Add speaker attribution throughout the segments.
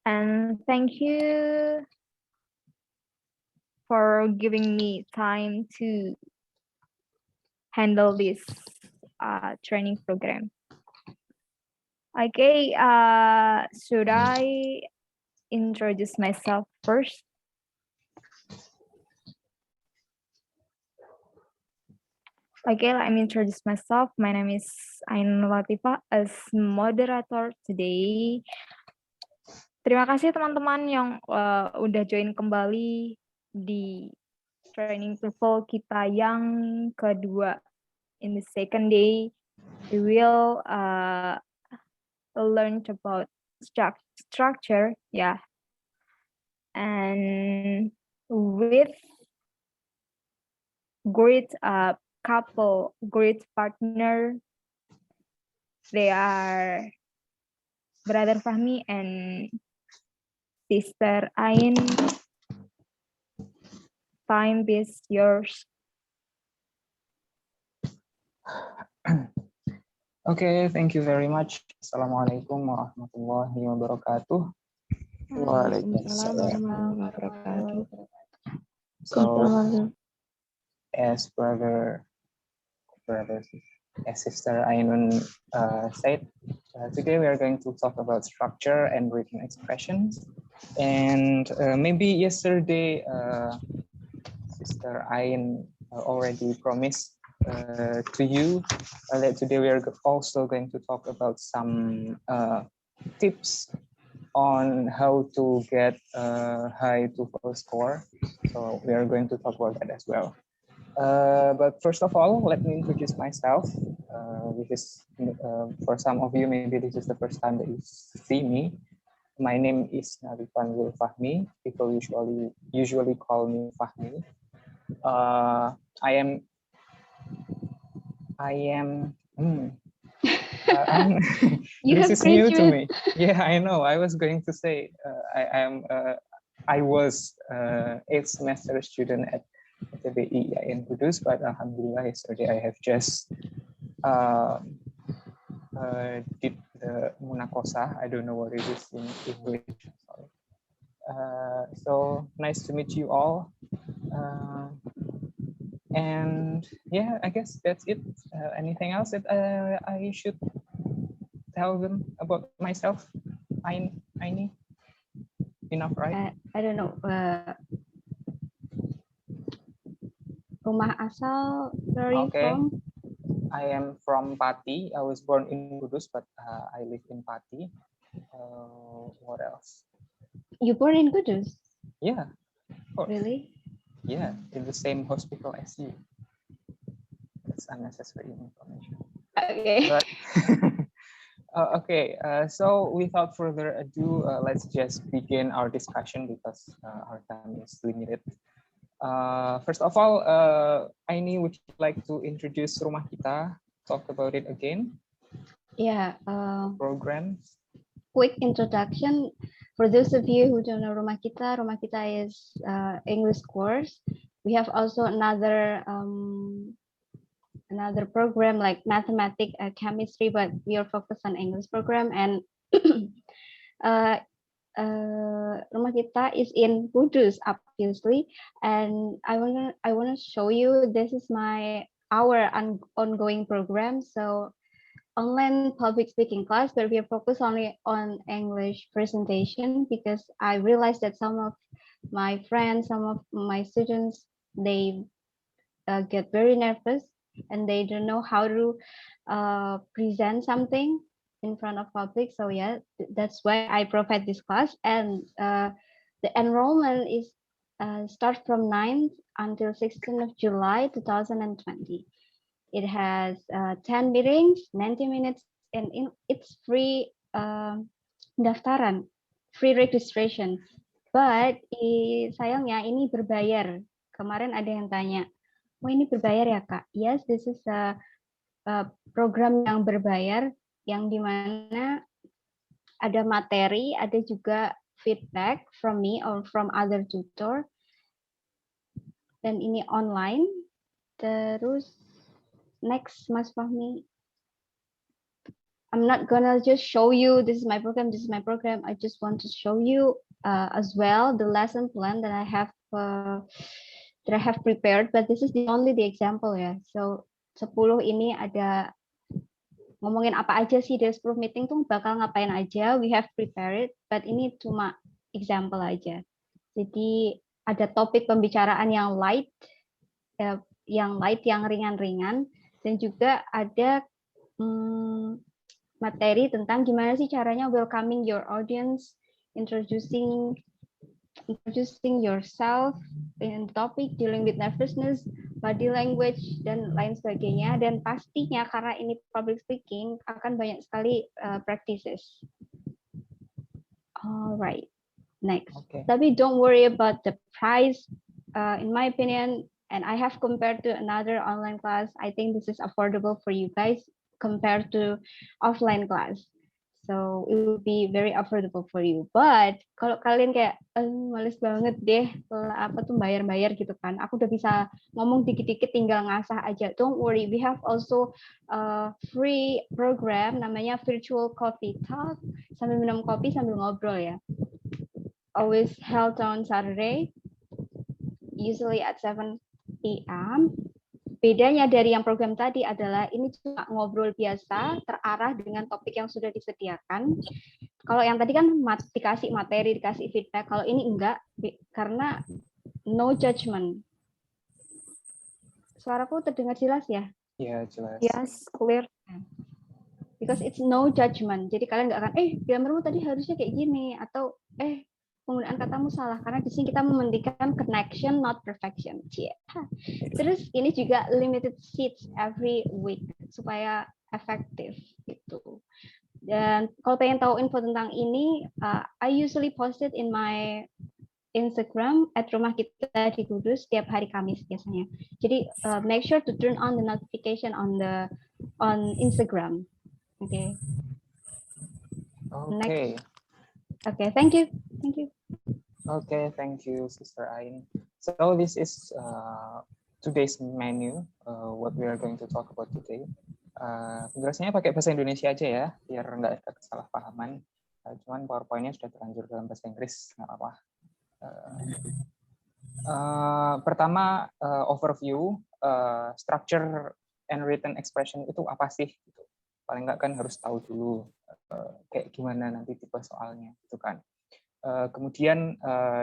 Speaker 1: And thank you for giving me time to handle this training program. Okay, should I introduce myself first? Okay, let me introduce myself. My name is Ainul Latifah as moderator today. Terima kasih teman-teman yang udah join kembali di training TOEFL kita yang kedua. In the second day, we will learn about structure, yeah, and with great couple, great partner. They are Brother Fahmi and Sister Ain. Time is yours.
Speaker 2: Okay, thank you very much. Assalamualaikum warahmatullahi wabarakatuh.
Speaker 3: Waalaikumsalam warahmatullahi wabarakatuh.
Speaker 2: So, as Sister Ainun said, today we are going to talk about structure and written expressions. And maybe yesterday, Sister Ain already promised to you that today we are also going to talk about some tips on how to get a high TOEFL score. So we are going to talk about that as well. But first of all, let me introduce myself. For some of you, maybe this is the first time that you see me. My name is Narifan Fahmi. People usually call me Fahmi. This is new to me. Yeah, I know. I was going to say I was 8th semester student at TBI in Kudus, but alhamdulillah yesterday I have just did the munakosa. I don't know what it is in English. Sorry. So nice to meet you all. And yeah, I guess that's it. Anything else that I should tell them about myself? Aini? Enough, right?
Speaker 3: I don't know. Rumah asal, where are you from?
Speaker 2: I am from Pati. I was born in Kudus, but I live in Pati. What else?
Speaker 3: You born in Kudus?
Speaker 2: Yeah.
Speaker 3: Really?
Speaker 2: Yeah, in the same hospital as you. That's unnecessary information.
Speaker 3: Okay.
Speaker 2: But, okay, so without further ado, let's just begin our discussion because our time is limited. First of all, Aini, would you like to introduce Rumah Kita? Talk about it again?
Speaker 3: Yeah.
Speaker 2: Program.
Speaker 3: Quick introduction. For those of you who don't know Rumah Kita is English course. We have also another program like mathematics, chemistry, but we are focused on English program. And Rumah Kita is in Kudus, obviously. And I wanna show you. This is our ongoing program. So online public speaking class, where we are focused only on English presentation, because I realized that some of my friends, some of my students, they get very nervous and they don't know how to present something in front of public. So yeah, that's why I provide this class. And the enrollment is start from 9th until 16th of July 2020. It has 10 meetings, 90 minutes, and it's free daftaran, free registration. But sayangnya ini berbayar. Kemarin ada yang tanya, oh ini berbayar ya Kak? Yes, this is a program yang berbayar, yang dimana ada materi, ada juga feedback from me or from other tutor. Dan ini online. Terus next, Mas Fahmi. I'm not gonna just show you this is my program, this is my program. I just want to show you as well the lesson plan that I have prepared, but this is only the example ya. So 10 ini ada ngomongin apa aja sih, dari 10 meeting tuh bakal ngapain aja, we have prepared, but ini cuma example aja. Jadi ada topik pembicaraan yang light, yang ringan-ringan, dan juga ada materi tentang gimana sih caranya welcoming your audience, introducing yourself in topic, dealing with nervousness, body language, dan lain sebagainya. Dan pastinya karena ini public speaking akan banyak sekali practices. Alright, next.
Speaker 2: Okay.
Speaker 3: Tapi don't worry about the price. In my opinion, and I have compared to another online class, I think this is affordable for you guys compared to offline class. So it will be very affordable for you. But kalau kalian kayak males banget deh bayar-bayar gitu kan. Aku udah bisa ngomong dikit-dikit tinggal ngasah aja. Don't worry, we have also free program namanya Virtual Coffee Talk, sambil minum kopi sambil ngobrol ya. Always held on Saturday, usually at 7 p.m. Bedanya dari yang program tadi adalah ini cuma ngobrol biasa, terarah dengan topik yang sudah disediakan. Kalau yang tadi kan dikasih materi, dikasih feedback. Kalau ini enggak, karena no judgment. Suaraku terdengar jelas ya?
Speaker 2: Iya, jelas.
Speaker 1: Yes, clear.
Speaker 3: Because it's no judgment. Jadi kalian nggak akan, grammarmu tadi harusnya kayak gini, atau penggunaan katamu salah, karena di sini kita mementingkan connection not perfection. Terus ini juga limited seats every week supaya efektif gitu. Dan kalau pengen tahu info tentang ini, I usually post it in my Instagram @rumah kita di Kudus setiap hari Kamis biasanya. Jadi make sure to turn on the notification on Instagram. Okay.
Speaker 2: Okay.
Speaker 3: Next. Okay, thank you.
Speaker 2: Okay, thank you, Sister Ain. So this is today's menu, what we are going to talk about today. Penjelasannya pakai bahasa Indonesia aja ya, biar nggak ada kesalahpahaman. Cuman PowerPoint-nya sudah terlanjur dalam bahasa Inggris, nggak apa-apa. Pertama, overview, structure and written expression itu apa sih? Paling nggak kan harus tahu dulu kayak gimana nanti tipe soalnya, gitu kan. Kemudian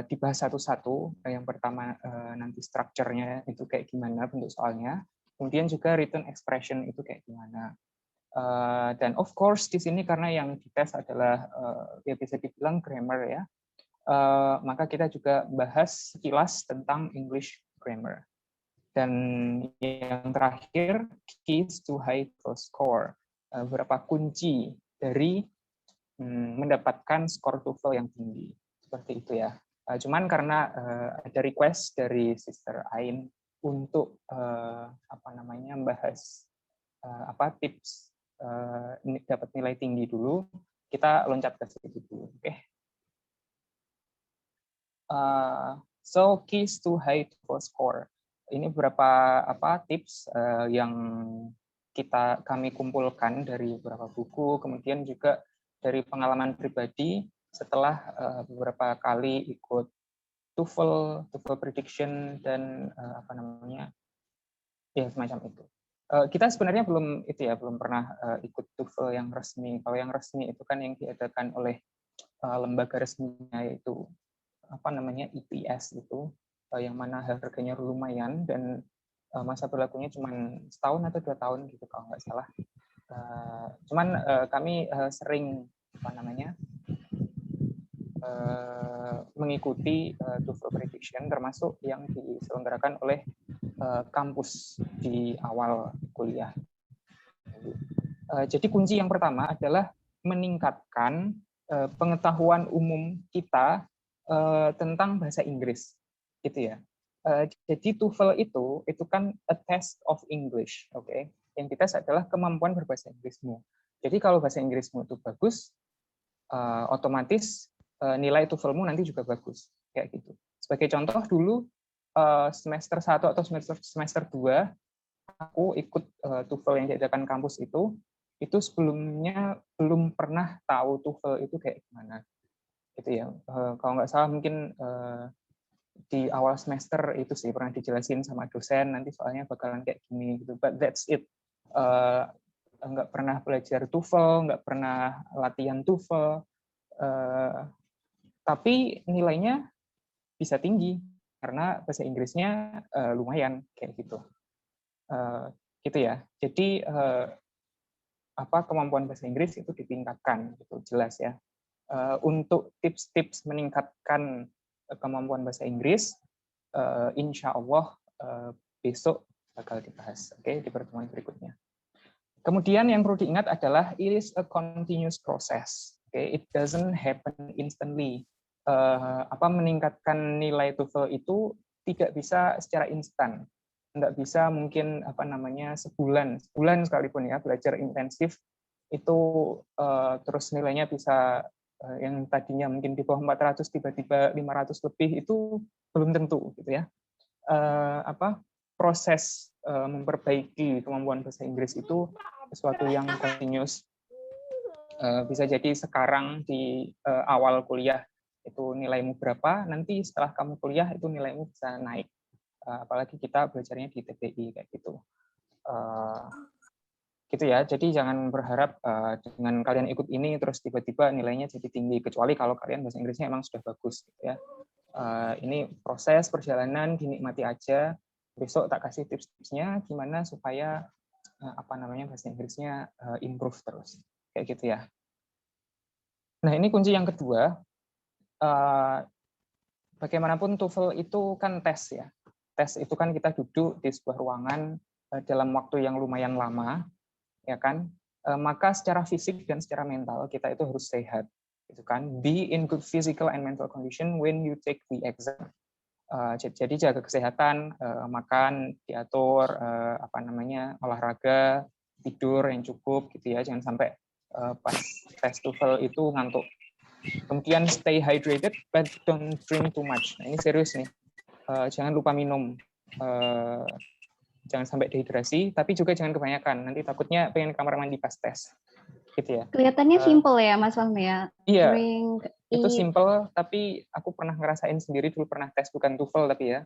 Speaker 2: dibahas satu-satu. Yang pertama nanti structure-nya itu kayak gimana bentuk soalnya. Kemudian juga written expression itu kayak gimana. Dan of course di sini karena yang dites adalah ya bisa dibilang grammar ya. Maka kita juga bahas sekilas tentang English grammar. Dan yang terakhir, keys to high TOEFL score. Beberapa kunci dari mendapatkan skor TOEFL yang tinggi, seperti itu ya. Cuman karena ada request dari Sister Ain untuk membahas tips dapat nilai tinggi dulu, kita loncat ke situ dulu, oke? So keys to high TOEFL score. Ini beberapa tips yang kami kumpulkan dari beberapa buku, kemudian juga dari pengalaman pribadi setelah beberapa kali ikut TOEFL prediction dan semacam itu. Kita sebenarnya belum pernah ikut TOEFL yang resmi. Kalau yang resmi itu kan yang diadakan oleh lembaga resminya, yaitu IPS itu, yang mana harganya lumayan dan masa berlakunya cuma setahun atau 2 tahun gitu kalau nggak salah. Cuman kami sering mengikuti TOEFL prediction, termasuk yang diselenggarakan oleh kampus di awal kuliah. Jadi kunci yang pertama adalah meningkatkan pengetahuan umum kita tentang bahasa Inggris, gitu ya. Jadi TOEFL itu kan a test of English, oke? Yang dites adalah kemampuan berbahasa Inggrismu. Jadi kalau bahasa Inggrismu itu bagus, otomatis nilai TOEFL-mu nanti juga bagus, kayak gitu. Sebagai contoh dulu semester 1 atau semester 2 aku ikut TOEFL yang diadakan kampus itu, itu sebelumnya belum pernah tahu TOEFL itu kayak gimana, gitu ya. Kalau nggak salah mungkin di awal semester itu sih pernah dijelasin sama dosen, nanti soalnya bakalan kayak gini gitu. But that's it. Nggak pernah belajar TOEFL, nggak pernah latihan TOEFL, tapi nilainya bisa tinggi karena bahasa Inggrisnya lumayan kayak gitu. Gitu ya. Jadi kemampuan bahasa Inggris itu ditingkatkan, gitu jelas ya. Untuk tips-tips meningkatkan kemampuan bahasa Inggris, insya Allah besok bakal dibahas, oke, di pertemuan berikutnya. Kemudian yang perlu diingat adalah it is a continuous process, it doesn't happen instantly. Meningkatkan nilai TOEFL itu tidak bisa secara instan, nggak bisa mungkin sebulan sekalipun ya belajar intensif itu terus nilainya bisa yang tadinya mungkin di bawah 400 tiba-tiba 500 lebih, itu belum tentu gitu ya. Proses memperbaiki kemampuan bahasa Inggris itu sesuatu yang continuous. Bisa jadi sekarang di awal kuliah itu nilaimu berapa, nanti setelah kamu kuliah itu nilaimu bisa naik. Apalagi kita belajarnya di TPI kayak gitu. Gitu ya. Jadi jangan berharap dengan kalian ikut ini terus tiba-tiba nilainya jadi tinggi, kecuali kalau kalian bahasa Inggrisnya emang sudah bagus gitu ya. Ini proses perjalanan, dinikmati aja. Besok tak kasih tips-tipsnya gimana supaya bahasa Inggrisnya improve terus kayak gitu ya. Nah, ini kunci yang kedua. Bagaimanapun TOEFL itu kan tes ya. Tes itu kan kita duduk di sebuah ruangan dalam waktu yang lumayan lama, ya kan? Maka secara fisik dan secara mental kita itu harus sehat, gitu kan? Be in good physical and mental condition when you take the exam. Jadi jaga kesehatan, makan diatur, olahraga, tidur yang cukup, gitu ya. Jangan sampai pas tes TOEFL itu ngantuk. Kemudian stay hydrated, but don't drink too much. Nah, ini serius nih. Jangan lupa minum. Jangan sampai dehidrasi, tapi juga jangan kebanyakan. Nanti takutnya pengen kamar mandi pas tes. Gitu ya.
Speaker 3: Kelihatannya simple ya, Mas Fahmi ya.
Speaker 2: Iya,
Speaker 3: Drink,
Speaker 2: itu
Speaker 3: eat.
Speaker 2: simple, tapi aku pernah ngerasain sendiri, dulu pernah tes, bukan TOEFL tapi ya.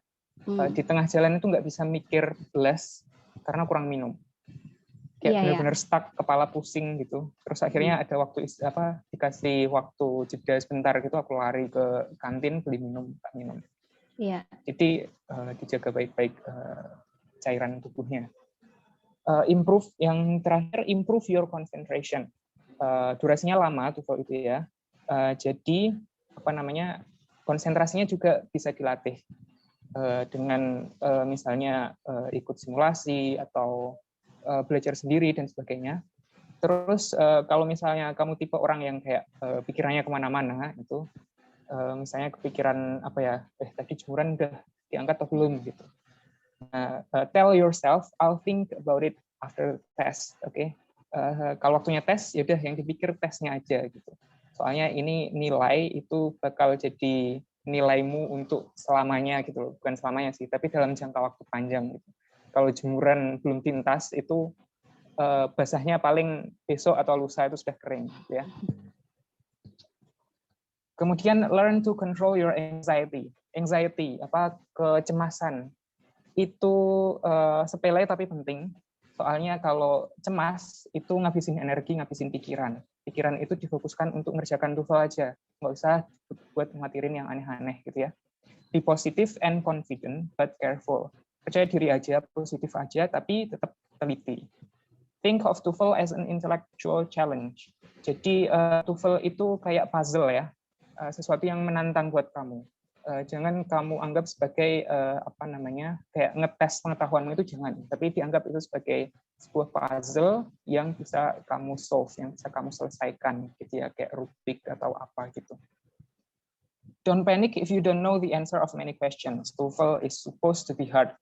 Speaker 2: Di tengah jalan itu nggak bisa mikir jelas karena kurang minum. Kayak benar-benar stuck, kepala pusing gitu. Terus akhirnya ada waktu dikasih waktu jeda sebentar gitu, aku lari ke kantin beli minum.
Speaker 3: Iya.
Speaker 2: Jadi dijaga baik-baik cairan tubuhnya. Improve yang terakhir, improve your concentration. Durasinya lama TOEFL itu ya. Jadi konsentrasinya juga bisa dilatih dengan misalnya ikut simulasi atau belajar sendiri dan sebagainya. Terus kalau misalnya kamu tipe orang yang kayak pikirannya kemana-mana itu, misalnya kepikiran tadi jemuran udah diangkat atau belum gitu. Tell yourself, I'll think about it after test, oke? Kalau waktunya tes, ya udah yang dipikir tesnya aja gitu. Soalnya ini nilai itu bakal jadi nilaimu untuk selamanya gitu loh. Bukan selamanya sih, tapi dalam jangka waktu panjang gitu. Kalau jemuran belum tintas itu basahnya paling besok atau lusa itu sudah kering gitu ya. Kemudian learn to control your anxiety. Anxiety, kecemasan. Itu sepele tapi penting. Soalnya kalau cemas itu ngabisin energi, ngabisin pikiran. Pikiran itu difokuskan untuk ngerjakan TOEFL aja. Nggak usah buat ngatirin yang aneh-aneh gitu ya. Be positive and confident but careful. Percaya diri aja, positif aja, tapi tetap teliti. Think of TOEFL as an intellectual challenge. Jadi TOEFL itu kayak puzzle ya, sesuatu yang menantang buat kamu. Jangan kamu anggap sebagai kayak ngetes pengetahuanmu itu, jangan, tapi dianggap itu sebagai sebuah puzzle yang bisa kamu solve, yang bisa kamu selesaikan gitu ya, kayak Rubik atau apa gitu. Don't panic if you don't know the answer of many questions. TOEFL is supposed to be hard.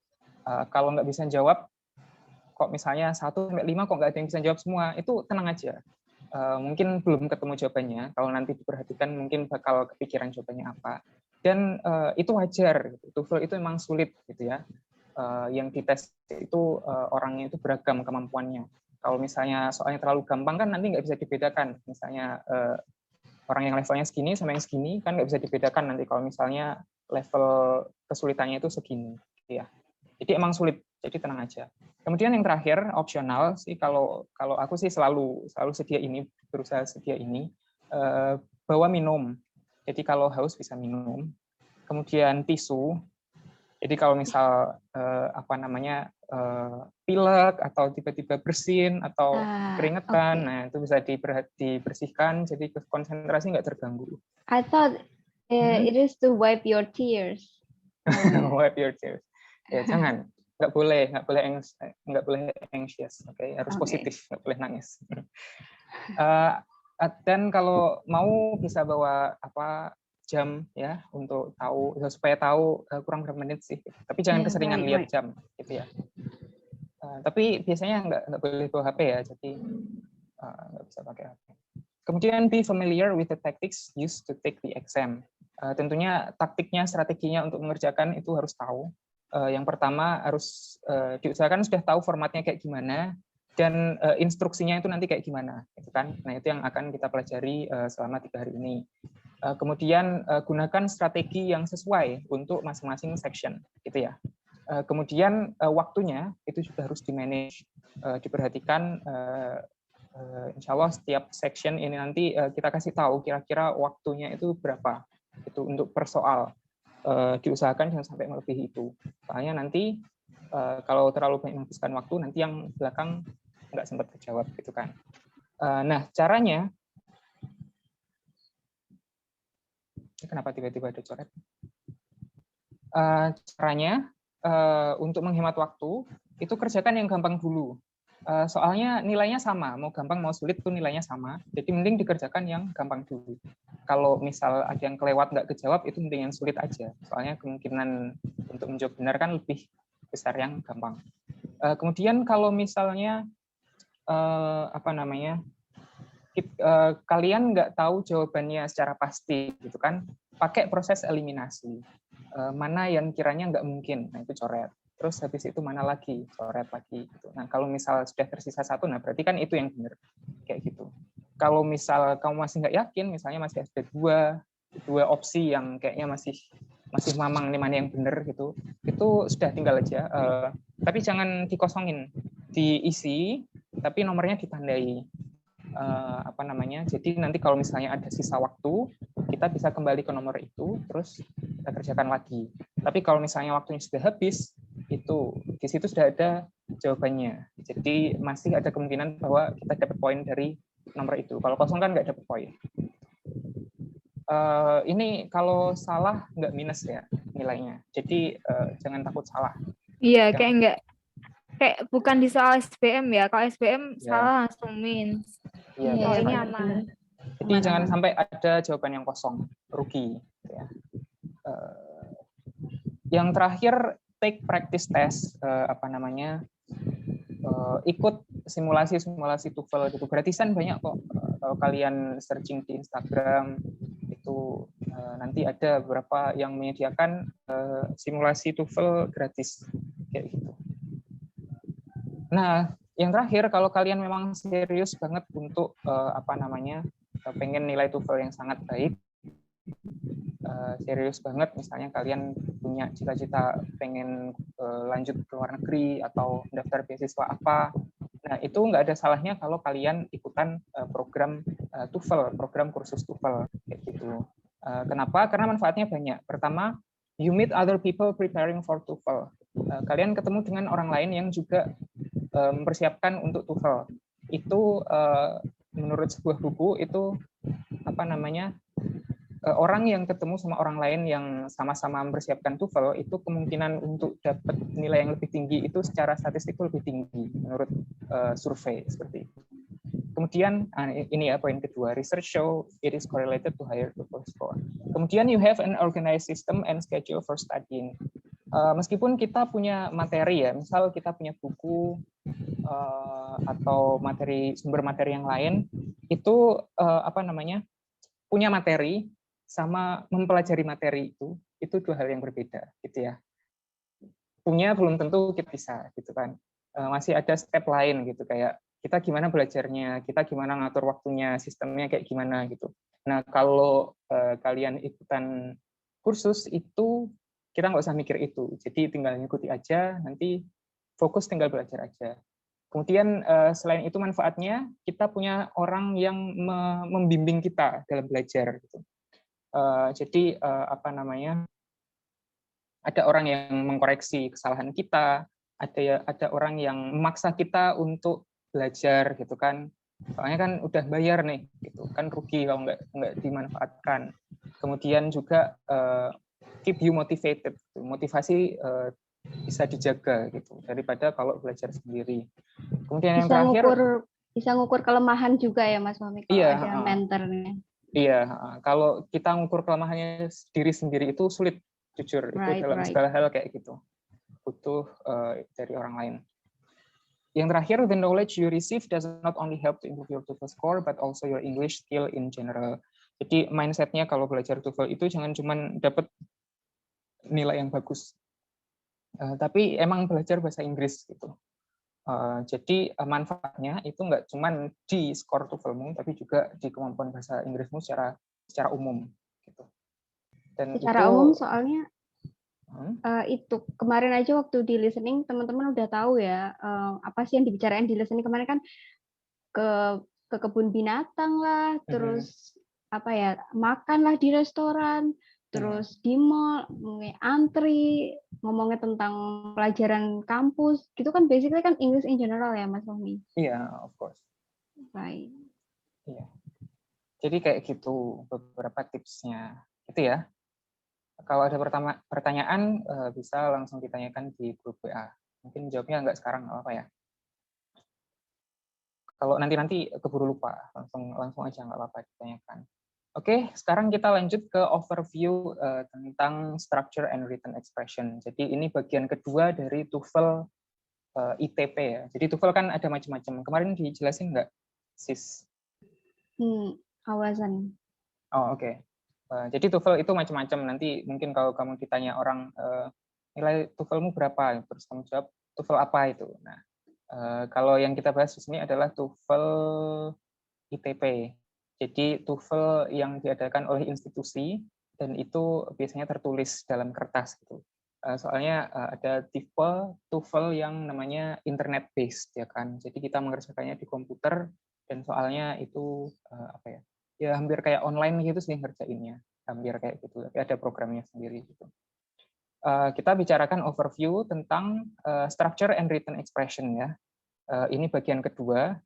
Speaker 2: Kalau nggak bisa jawab, kok misalnya 1-5 kok nggak ada yang bisa jawab semua, itu tenang aja. Mungkin belum ketemu jawabannya, kalau nanti diperhatikan mungkin bakal kepikiran jawabannya apa. Dan itu wajar, gitu. TOEFL itu memang sulit gitu ya. Yang dites itu orangnya itu beragam kemampuannya. Kalau misalnya soalnya terlalu gampang kan nanti nggak bisa dibedakan. Misalnya orang yang levelnya segini sama yang segini kan nggak bisa dibedakan nanti kalau misalnya level kesulitannya itu segini. Ya. Jadi emang sulit. Jadi tenang aja. Kemudian yang terakhir opsional sih kalau aku sih selalu sedia ini, berusaha sedia ini, bawa minum. Jadi kalau haus bisa minum. Kemudian tisu. Jadi kalau misal pilek atau tiba-tiba bersin atau keringetan,
Speaker 3: Okay.
Speaker 2: nah itu bisa dibersihkan, jadi konsentrasi nggak terganggu.
Speaker 3: I thought it is to wipe your tears.
Speaker 2: Wipe your tears. Ya jangan, nggak boleh anxious, oke? Harus positif, nggak boleh nangis. Dan kalau mau bisa bawa jam ya untuk tahu supaya tahu kurang berapa menit sih. Tapi jangan keseringan lihat jam gitu ya. Tapi biasanya nggak boleh bawa HP ya, jadi nggak bisa pakai HP. Kemudian be familiar with the tactics used to take the exam. Tentunya taktiknya, strateginya untuk mengerjakan itu harus tahu. Yang pertama harus diusahakan sudah tahu formatnya kayak gimana dan instruksinya itu nanti kayak gimana, gitu kan? Nah itu yang akan kita pelajari selama 3 hari ini. Kemudian gunakan strategi yang sesuai untuk masing-masing section, gitu ya. Kemudian waktunya itu juga harus di-manage, diperhatikan. Insya Allah setiap section ini nanti kita kasih tahu kira-kira waktunya itu berapa itu untuk per soal. Diusahakan jangan sampai melebihi itu. Soalnya nanti kalau terlalu banyak menghabiskan waktu, nanti yang belakang nggak sempat terjawab, gitu kan. Nah, caranya, kenapa tiba-tiba ada coret? Caranya untuk menghemat waktu itu kerjakan yang gampang dulu. Soalnya nilainya sama, mau gampang mau sulit tuh nilainya sama. Jadi mending dikerjakan yang gampang dulu. Kalau misal ada yang kelewat nggak kejawab itu mending yang sulit aja. Soalnya kemungkinan untuk menjawab benar kan lebih besar yang gampang. Kemudian kalau misalnya kalian nggak tahu jawabannya secara pasti gitu kan, pakai proses eliminasi. Mana yang kiranya nggak mungkin, nah itu coret. Terus habis itu mana lagi, coret lagi. Gitu. Nah kalau misal sudah tersisa satu, nah berarti kan itu yang benar, kayak gitu. Kalau misal kamu masih nggak yakin, misalnya masih ada dua opsi yang kayaknya masih mamang nih mana yang benar gitu, itu sudah tinggal aja. Tapi jangan dikosongin, diisi, tapi nomornya ditandai. Jadi nanti kalau misalnya ada sisa waktu, kita bisa kembali ke nomor itu, terus kita kerjakan lagi. Tapi kalau misalnya waktunya sudah habis, itu di situ sudah ada jawabannya. Jadi masih ada kemungkinan bahwa kita dapat poin dari nomor itu. Kalau kosong kan nggak dapat poin. Ini kalau salah nggak minus ya nilainya. Jadi jangan takut salah.
Speaker 1: Iya, kayak bukan di soal SBM ya. Kalau SBM salah langsung minus.
Speaker 2: Iya,
Speaker 1: ini aman.
Speaker 2: Jadi jangan sampai ada jawaban yang kosong, rugi. Ya. Yang terakhir, take practice test, ikut simulasi TOEFL gitu. Gratisan banyak kok. Kalau kalian searching di Instagram itu nanti ada beberapa yang menyediakan simulasi TOEFL gratis kayak gitu. Nah, yang terakhir, kalau kalian memang serius banget untuk pengen nilai TOEFL yang sangat baik, serius banget, misalnya kalian punya cita-cita pengen lanjut ke luar negeri atau daftar beasiswa apa, nah itu nggak ada salahnya kalau kalian ikutan program TOEFL, program kursus TOEFL kayak gitu. Kenapa? Karena manfaatnya banyak. Pertama, you meet other people preparing for TOEFL. Kalian ketemu dengan orang lain yang juga mempersiapkan untuk TOEFL. Itu menurut sebuah buku itu orang yang ketemu sama orang lain yang sama-sama mempersiapkan TOEFL itu kemungkinan untuk dapat nilai yang lebih tinggi itu secara statistik lebih tinggi menurut survei seperti itu. Kemudian ini ya poin kedua, research show it is correlated to higher TOEFL score. Kemudian you have an organized system and schedule for studying. Meskipun kita punya materi ya, misal kita punya buku atau sumber materi yang lain, itu punya materi sama mempelajari materi itu dua hal yang berbeda, gitu ya. Punya belum tentu kita bisa, gitu kan. Masih ada step lain gitu, kayak kita gimana belajarnya, kita gimana ngatur waktunya, sistemnya kayak gimana gitu. Nah, kalau kalian ikutan kursus itu kita nggak usah mikir itu. Jadi tinggal ngikuti aja, nanti fokus tinggal belajar aja. Kemudian selain itu manfaatnya, kita punya orang yang membimbing kita dalam belajar gitu. Jadi apa namanya? Ada orang yang mengkoreksi kesalahan kita, ada orang yang memaksa kita untuk belajar gitu kan. Soalnya kan udah bayar nih, gitu kan rugi kalau nggak dimanfaatkan. Kemudian juga keep you motivated, motivasi bisa dijaga gitu daripada kalau belajar sendiri. Kemudian yang terakhir
Speaker 3: bisa ngukur kelemahan juga ya Mas Fahmi kalau ada mentornya.
Speaker 2: Iya, kalau kita ngukur kelemahannya diri sendiri itu sulit, jujur. Itu dalam segala hal kayak gitu. Butuh dari orang lain. Yang terakhir, the knowledge you receive does not only help to improve your TOEFL score, but also your English skill in general. Jadi mindsetnya kalau belajar TOEFL itu jangan cuma dapat nilai yang bagus, tapi emang belajar bahasa Inggris gitu. Jadi manfaatnya itu nggak cuma di skor TOEFL-mu, tapi juga di kemampuan bahasa Inggrismu secara umum. Gitu. Dan
Speaker 3: secara umum soalnya itu kemarin aja waktu di listening teman-teman udah tahu ya apa sih yang dibicarain di listening kemarin kan ke kebun binatang lah, terus apa ya makan lah di restoran. Terus di mall, antri, ngomongnya tentang pelajaran kampus, gitu kan basically kan English in general ya Mas Fahmi?
Speaker 2: Iya, of course.
Speaker 3: Right.
Speaker 2: Iya. Jadi kayak gitu beberapa tipsnya. Itu ya. Kalau ada pertanyaan bisa langsung ditanyakan di grup WA. Mungkin jawabnya nggak sekarang, nggak apa-apa ya. Kalau nanti keburu lupa, langsung aja nggak apa-apa ditanyakan. Oke, sekarang kita lanjut ke overview tentang structure and written expression. Jadi ini bagian kedua dari TOEFL ITP ya. Jadi TOEFL kan ada macam-macam. Kemarin dijelasin nggak, Sis?
Speaker 3: Awasan.
Speaker 2: Oh, oke. Jadi TOEFL itu macam-macam. Nanti mungkin kalau kamu ditanya orang nilai TOEFL-mu berapa, terus kamu jawab TOEFL apa itu. Nah, kalau yang kita bahas di sini adalah TOEFL ITP. Jadi TOEFL yang diadakan oleh institusi dan itu biasanya tertulis dalam kertas gitu. Soalnya ada tipe TOEFL yang namanya internet based ya kan. Jadi kita mengerjakannya di komputer dan soalnya itu apa ya? Ya hampir kayak online gitu sih ngerjainnya. Hampir kayak gitu. Tapi ada programnya sendiri gitu. Kita bicarakan overview tentang structure and written expression ya. Ini bagian kedua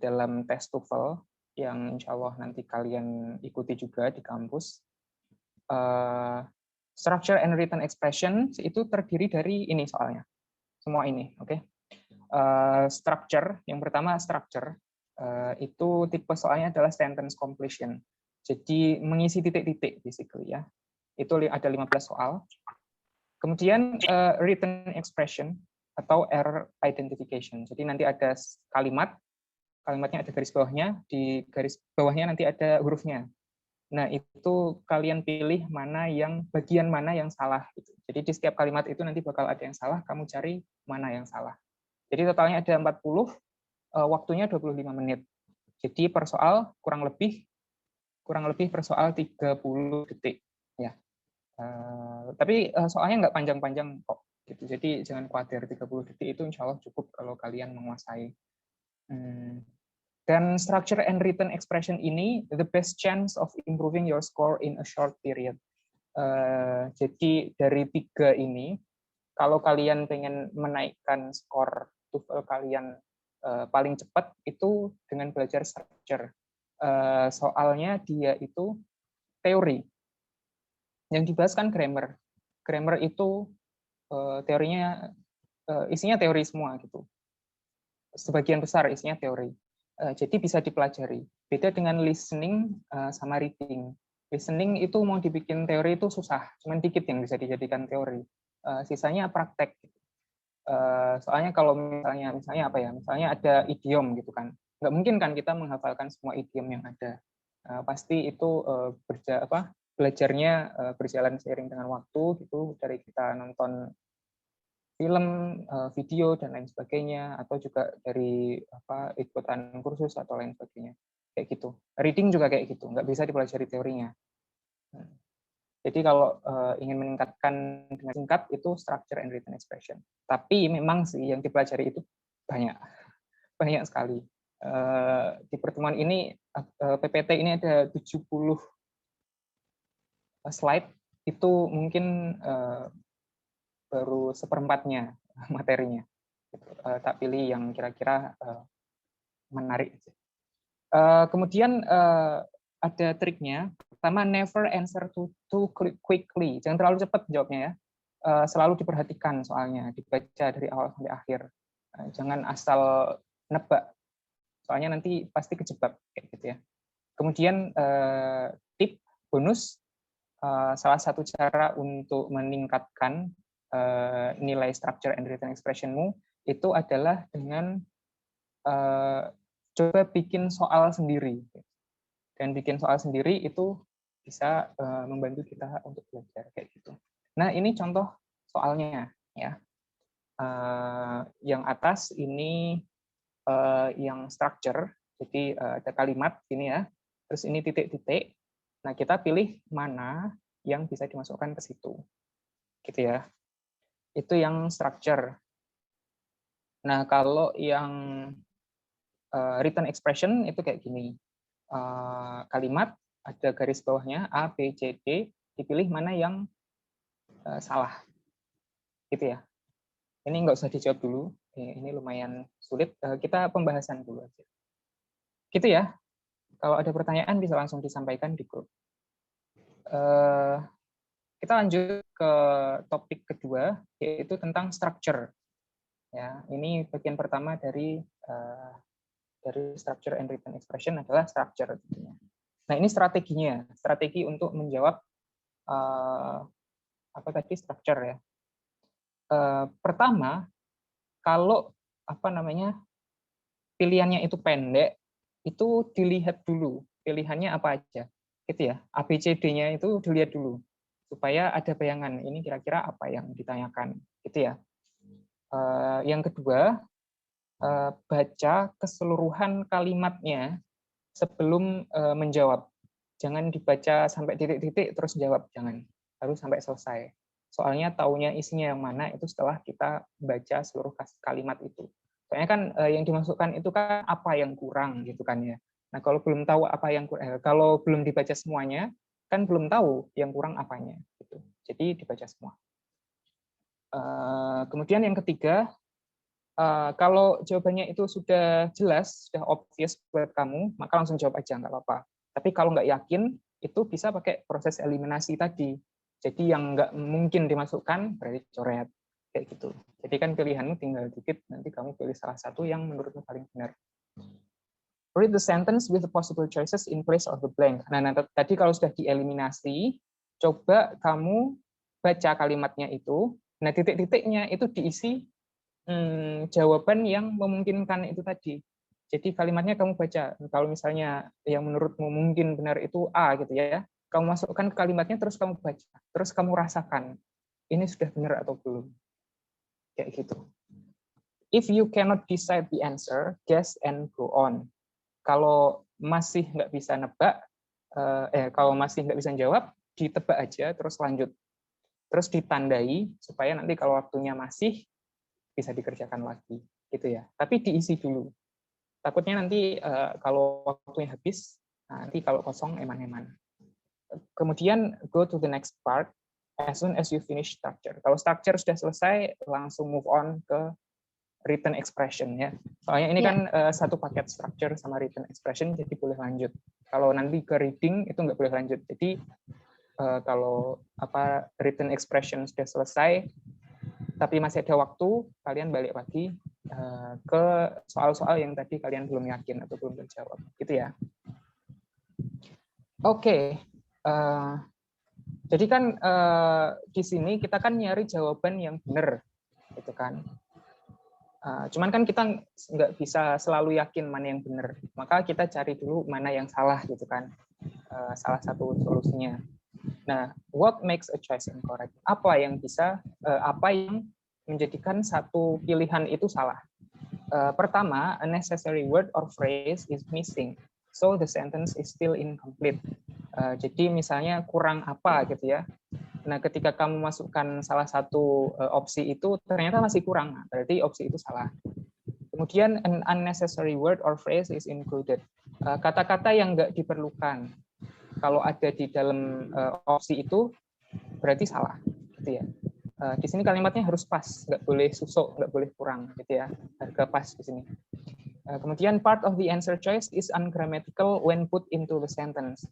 Speaker 2: dalam tes TOEFL yang insya Allah nanti kalian ikuti juga di kampus. Structure and written expression itu terdiri dari ini soalnya. Semua ini, oke. Structure, yang pertama structure, itu tipe soalnya adalah sentence completion. Jadi mengisi titik-titik basically ya. Itu ada 15 soal. Kemudian written expression atau error identification. Jadi nanti ada kalimatnya ada garis bawahnya, di garis bawahnya nanti ada hurufnya. Nah, itu kalian pilih bagian mana yang salah. Jadi di setiap kalimat itu nanti bakal ada yang salah, kamu cari mana yang salah. Jadi totalnya ada 40, waktunya 25 menit. Jadi per soal kurang lebih per soal 30 detik. Ya. Tapi soalnya nggak panjang-panjang kok. Gitu. Jadi jangan khawatir, 30 detik itu insya Allah cukup kalau kalian menguasai. Dan structure and written expression ini the best chance of improving your score in a short period. Jadi dari 3 ini, kalau kalian pengen menaikkan skor TOEFL kalian paling cepat itu dengan belajar structure. Soalnya dia itu teori. Yang dibahas kan grammar. Grammar itu teorinya isinya teori semua gitu. Sebagian besar isinya teori. Jadi bisa dipelajari. Beda dengan listening sama reading. Listening itu mau dibikin teori itu susah, cuman dikit yang bisa dijadikan teori. Sisanya praktek. Soalnya kalau misalnya apa ya? Misalnya ada idiom gitu kan. Nggak mungkin kan kita menghafalkan semua idiom yang ada. Pasti itu belajarnya berjalan seiring dengan waktu gitu, dari kita nonton film, video dan lain sebagainya, atau juga dari ikutan kursus atau lain sebagainya, kayak gitu. Reading juga kayak gitu, nggak bisa dipelajari teorinya. Jadi kalau ingin meningkatkan dengan singkat itu structure and written expression. Tapi memang sih yang dipelajari itu banyak sekali. Di pertemuan ini PPT ini ada 70 slide, itu mungkin baru seperempatnya materinya. Tak pilih yang kira-kira menarik. Kemudian ada triknya. Pertama, never answer too quickly. Jangan terlalu cepat jawabnya ya. Selalu diperhatikan soalnya, dibaca dari awal sampai akhir. Jangan asal nebak. Soalnya nanti pasti kejebak kayak gitu ya. Kemudian tip bonus, salah satu cara untuk meningkatkan nilai structure and written expression-mu itu adalah dengan coba bikin soal sendiri. Dan bikin soal sendiri itu bisa membantu kita untuk belajar kayak gitu. Nah, ini contoh soalnya ya. Yang atas ini yang structure, jadi ada kalimat ini ya. Terus ini titik-titik. Nah, kita pilih mana yang bisa dimasukkan ke situ. Gitu ya. Itu yang structure. Nah, kalau yang written expression itu kayak gini. Kalimat ada garis bawahnya A, B, C, D, dipilih mana yang salah, gitu ya. Ini nggak usah dijawab dulu, ini lumayan sulit. Kita pembahasan dulu aja. Gitu ya. Kalau ada pertanyaan bisa langsung disampaikan di grup. Kita lanjut ke topik kedua, yaitu tentang structure. Ya, ini bagian pertama dari structure and written expression adalah structure. Nah, ini strateginya, strategi untuk menjawab apa tadi structure ya. Pertama, kalau pilihannya itu pendek, itu dilihat dulu pilihannya apa aja, gitu ya. ABCD-nya itu dilihat dulu supaya ada bayangan ini kira-kira apa yang ditanyakan, gitu ya. Yang kedua, baca keseluruhan kalimatnya sebelum menjawab. Jangan dibaca sampai titik-titik terus jawab, jangan. Harus sampai selesai. Soalnya taunya isinya yang mana itu setelah kita baca seluruh kalimat itu. Soalnya kan yang dimasukkan itu kan apa yang kurang gitu kan ya. Nah, kalau belum tahu apa yang kalau belum dibaca semuanya, kan belum tahu yang kurang apanya gitu. Jadi dibaca semua. Kemudian yang ketiga, kalau jawabannya itu sudah jelas, sudah obvious buat kamu, maka langsung jawab aja, nggak apa-apa. Tapi kalau nggak yakin, itu bisa pakai proses eliminasi tadi. Jadi yang nggak mungkin dimasukkan, berarti coret. Kayak gitu. Jadi kan pilihanmu tinggal dikit, nanti kamu pilih salah satu yang menurutmu paling benar. Read the sentence with the possible choices in place of the blank. Nah, tadi kalau sudah dieliminasi, coba kamu baca kalimatnya itu, nah titik-titiknya itu diisi jawaban yang memungkinkan itu tadi. Jadi kalimatnya kamu baca. Kalau misalnya yang menurutmu mungkin benar itu A gitu ya, kamu masukkan ke kalimatnya terus kamu baca, terus kamu rasakan ini sudah benar atau belum. Kayak gitu. If you cannot decide the answer, guess and go on. Kalau masih nggak bisa nebak, kalau masih nggak bisa jawab, ditebak aja terus lanjut. Terus ditandai supaya nanti kalau waktunya masih bisa dikerjakan lagi gitu ya. Tapi diisi dulu. Takutnya nanti kalau waktunya habis, nanti kalau kosong eman-eman. Kemudian go to the next part as soon as you finish structure. Kalau structure sudah selesai, langsung move on ke written expression ya. Soalnya ini kan satu paket structure sama written expression, jadi boleh lanjut. Kalau nanti ke reading itu nggak boleh lanjut. Jadi kalau written expression sudah selesai, tapi masih ada waktu, kalian balik lagi ke soal-soal yang tadi kalian belum yakin atau belum terjawab, gitu ya. Oke, jadi kan di sini kita kan nyari jawaban yang benar, gitu kan. Cuman kan kita nggak bisa selalu yakin mana yang benar, maka kita cari dulu mana yang salah, gitu kan. Salah satu solusinya. Nah, what makes a choice incorrect? Apa yang menjadikan satu pilihan itu salah. Pertama, a necessary word or phrase is missing, so the sentence is still incomplete. Jadi misalnya kurang apa gitu ya. Nah, ketika kamu masukkan salah satu opsi itu ternyata masih kurang, berarti opsi itu salah. Kemudian an unnecessary word or phrase is included. Kata-kata yang nggak diperlukan kalau ada di dalam opsi itu berarti salah, gitu ya. Di sini kalimatnya harus pas, nggak boleh susuk, nggak boleh kurang, gitu ya. Harga pas di sini. Kemudian part of the answer choice is ungrammatical when put into the sentence.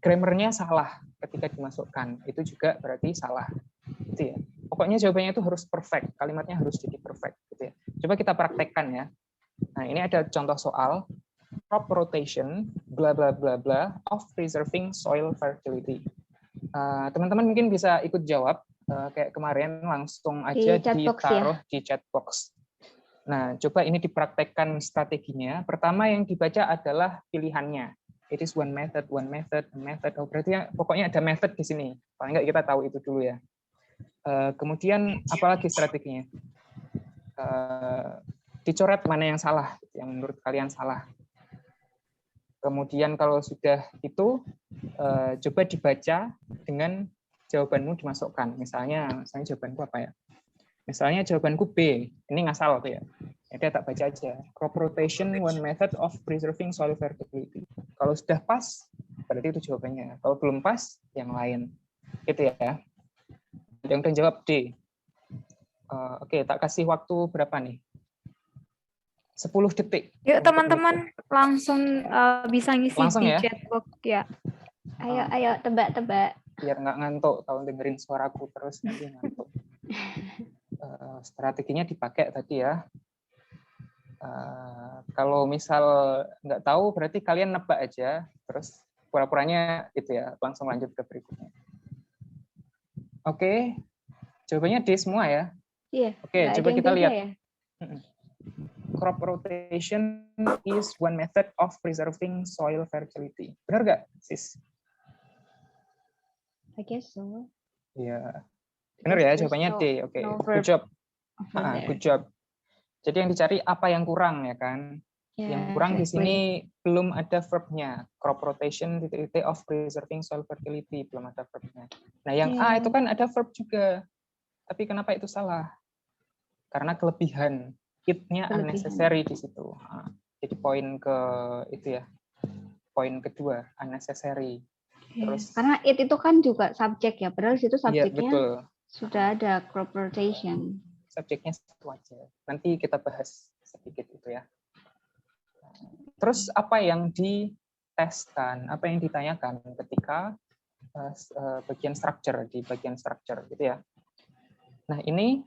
Speaker 2: Grammarnya salah ketika dimasukkan, itu juga berarti salah, gitu ya. Pokoknya jawabannya itu harus perfect, kalimatnya harus jadi perfect, gitu ya. Coba kita praktekkan ya. Nah, ini ada contoh soal crop rotation, bla bla bla bla, of preserving soil fertility. Teman-teman mungkin bisa ikut jawab, kayak kemarin langsung aja ditaruh di chat box. Nah, coba ini dipraktekkan strateginya. Pertama yang dibaca adalah pilihannya. It is one method, one method, a method. Oh, berarti ya, pokoknya ada method di sini. Paling nggak kita tahu itu dulu ya. Kemudian apalagi strateginya? Dicoret mana yang salah, yang menurut kalian salah. Kemudian kalau sudah itu, coba dibaca dengan jawabanmu dimasukkan. Misalnya jawabanku apa ya? Misalnya jawabanku B, ini ngasal tuh ya. Jadi tak baca aja. Crop rotation, one method of preserving soil fertility. Kalau sudah pas, berarti itu jawabannya. Kalau belum pas, yang lain. Gitu ya. Yang udah jawab D. Oke, tak kasih waktu berapa nih? 10 detik.
Speaker 1: Yuk teman-teman langsung bisa ngisi
Speaker 2: langsung
Speaker 1: di
Speaker 2: ya?
Speaker 1: chat box ya.
Speaker 3: Ayo tebak-tebak.
Speaker 2: Biar nggak ngantuk kalau dengerin suaraku terus nanti ngantuk. Strateginya dipakai tadi ya. Kalau misal nggak tahu berarti kalian nebak aja, terus pura-puranya itu ya, langsung lanjut ke berikutnya. Oke, jawabannya D semua ya.
Speaker 3: Iya.
Speaker 2: Oke, coba kita lihat.
Speaker 3: Ya?
Speaker 2: Crop rotation is one method of preserving soil fertility. Benar nggak, sis?
Speaker 3: I guess so.
Speaker 2: Iya. Benar ya, jawabannya D. Oke, good job. Good job. Jadi yang dicari apa yang kurang ya kan? Yang kurang di sini belum ada verb-nya. Crop rotation of preserving soil fertility belum ada verb-nya. Nah, yang A itu kan ada verb juga. Tapi kenapa itu salah? Karena kelebihan. It-nya unnecessary di situ. Jadi poin ke itu ya. Poin kedua, unnecessary. Terus
Speaker 3: karena it itu kan juga subjek ya, padahal situ subjeknya
Speaker 2: betul.
Speaker 3: Sudah ada crop rotation.
Speaker 2: Subjeknya satu aja. Nanti kita bahas sedikit itu ya. Terus apa yang diteskan, apa yang ditanyakan ketika bagian structure, di bagian structure gitu ya. Nah, ini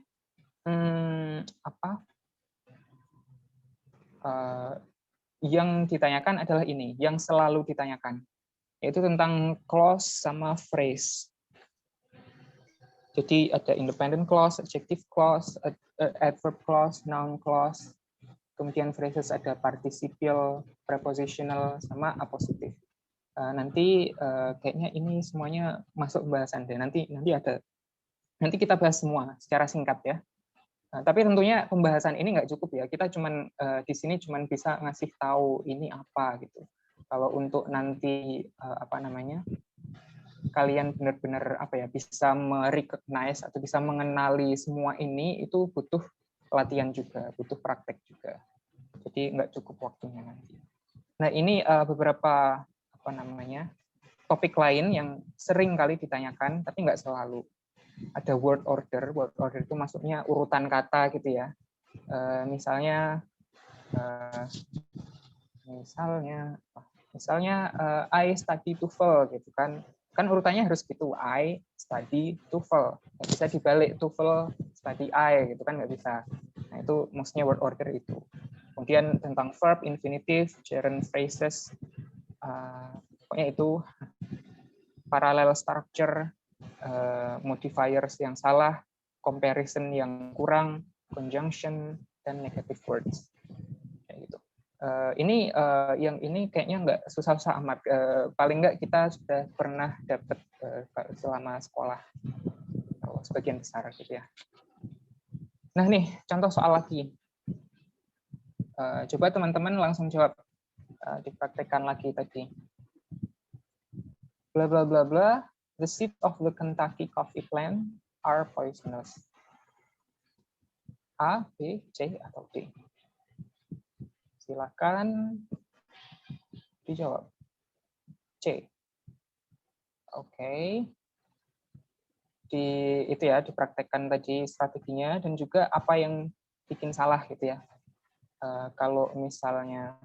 Speaker 2: yang ditanyakan adalah ini, yang selalu ditanyakan, yaitu tentang clause sama phrase. Jadi ada independent clause, adjective clause, adverb clause, noun clause, kemudian phrases ada participial, prepositional, sama appositive. Nanti kayaknya ini semuanya masuk pembahasan deh. Nanti kita bahas semua secara singkat ya. Tapi tentunya pembahasan ini nggak cukup ya. Kita di sini cuman bisa ngasih tahu ini apa gitu. Kalau untuk nanti kalian benar-benar bisa merecognize atau bisa mengenali semua ini, itu butuh latihan juga, butuh praktek juga. Jadi nggak cukup waktunya nanti. Nah, ini beberapa topik lain yang sering kali ditanyakan, tapi nggak selalu. Ada word order. Word order itu maksudnya urutan kata gitu ya. Misalnya I study TOEFL gitu kan. Kan urutannya harus gitu, I study TOEFL. Nggak bisa dibalik TOEFL study I gitu kan, nggak bisa. Nah, itu maksudnya word order itu. Kemudian tentang verb, infinitive, gerund phrases, pokoknya itu parallel structure, modifiers yang salah, comparison yang kurang, conjunction, dan negative words. Kayak gitu. Yang ini kayaknya nggak susah-susah amat. Paling nggak kita sudah pernah dapat selama sekolah, sebagian besar gitu ya. Nah nih, contoh soal lagi. Coba teman-teman langsung jawab. Dipraktekkan lagi tadi. Bla bla bla bla. The seeds of the Kentucky coffee plant are poisonous. A, B, C, atau D? Silakan dijawab. C. Oke. Itu ya, dipraktekkan tadi strateginya dan juga apa yang bikin salah gitu ya. Kalau misalnya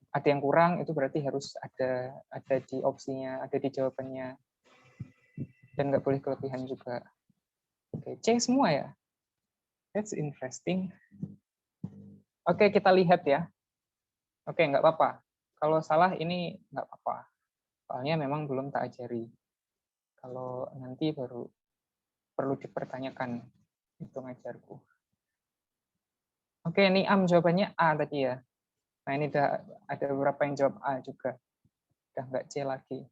Speaker 2: ada yang kurang, itu berarti harus ada di opsinya, ada di jawabannya, dan nggak boleh kelebihan juga. Oke, C semua ya. That's interesting. Oke, kita lihat ya. Oke, nggak apa-apa. Kalau salah ini nggak apa-apa. Soalnya memang belum tak ajari. Kalau nanti baru perlu dipertanyakan itu ngajarku. Oke, Niam jawabannya A tadi ya. Nah, ini ada beberapa yang jawab A juga. Udah nggak C lagi.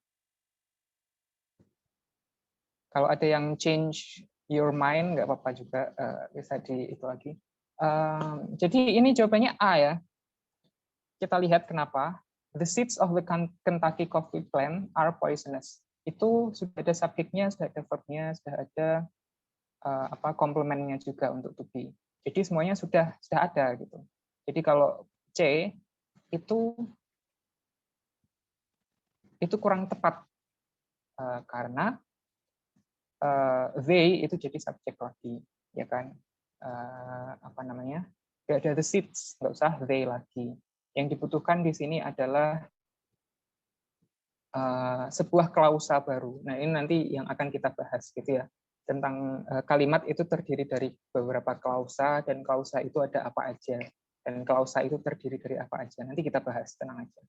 Speaker 2: Kalau ada yang change your mind, nggak apa-apa juga. Bisa di itu lagi. Jadi ini jawabannya A ya. Kita lihat kenapa. The seeds of the Kentucky coffee plant are poisonous. Itu sudah ada subjeknya, sudah ada verbnya, sudah ada komplementnya juga untuk to be. Jadi semuanya sudah ada gitu. Jadi kalau C itu kurang tepat karena they itu jadi subjek lagi, ya kan? Apa namanya? Nggak ada the seeds, nggak usah they lagi. Yang dibutuhkan di sini adalah sebuah klausa baru. Nah, ini nanti yang akan kita bahas gitu ya. Tentang kalimat itu terdiri dari beberapa klausa, dan klausa itu ada apa aja. Dan klausa itu terdiri dari apa aja. Nanti kita bahas, tenang aja.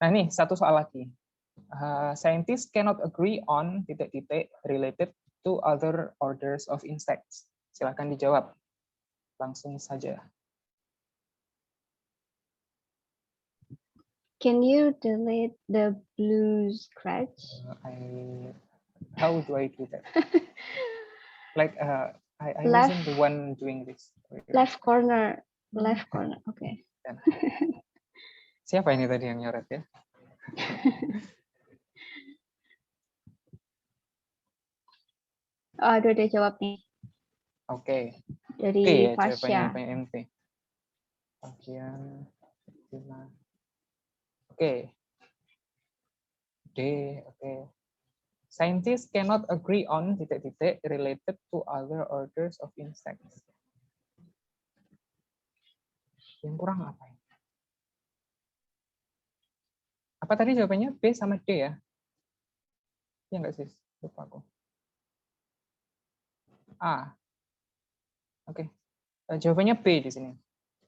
Speaker 2: Nah, ini satu soal lagi. Scientists cannot agree on titik-titik related to other orders of insects. Silakan dijawab. Langsung saja.
Speaker 3: Can you delete the blue scratch?
Speaker 2: How do I do that? Like I wasn't the one doing this.
Speaker 3: Left corner. Okay.
Speaker 2: Siapa ini tadi yang nyoret ya?
Speaker 3: Oh, aduh, udah jawab nih.
Speaker 2: Oke.
Speaker 3: Dari
Speaker 2: Fasya.
Speaker 3: Fasya.
Speaker 2: MP. Bagian 5. Oke. D. Oke. Scientists cannot agree on titik-titik related to other orders of insects. Yang kurang apa ya? Apa tadi jawabannya? B sama D ya? Iya nggak sih? Lupa aku. A. Oke. Jawabannya B di sini.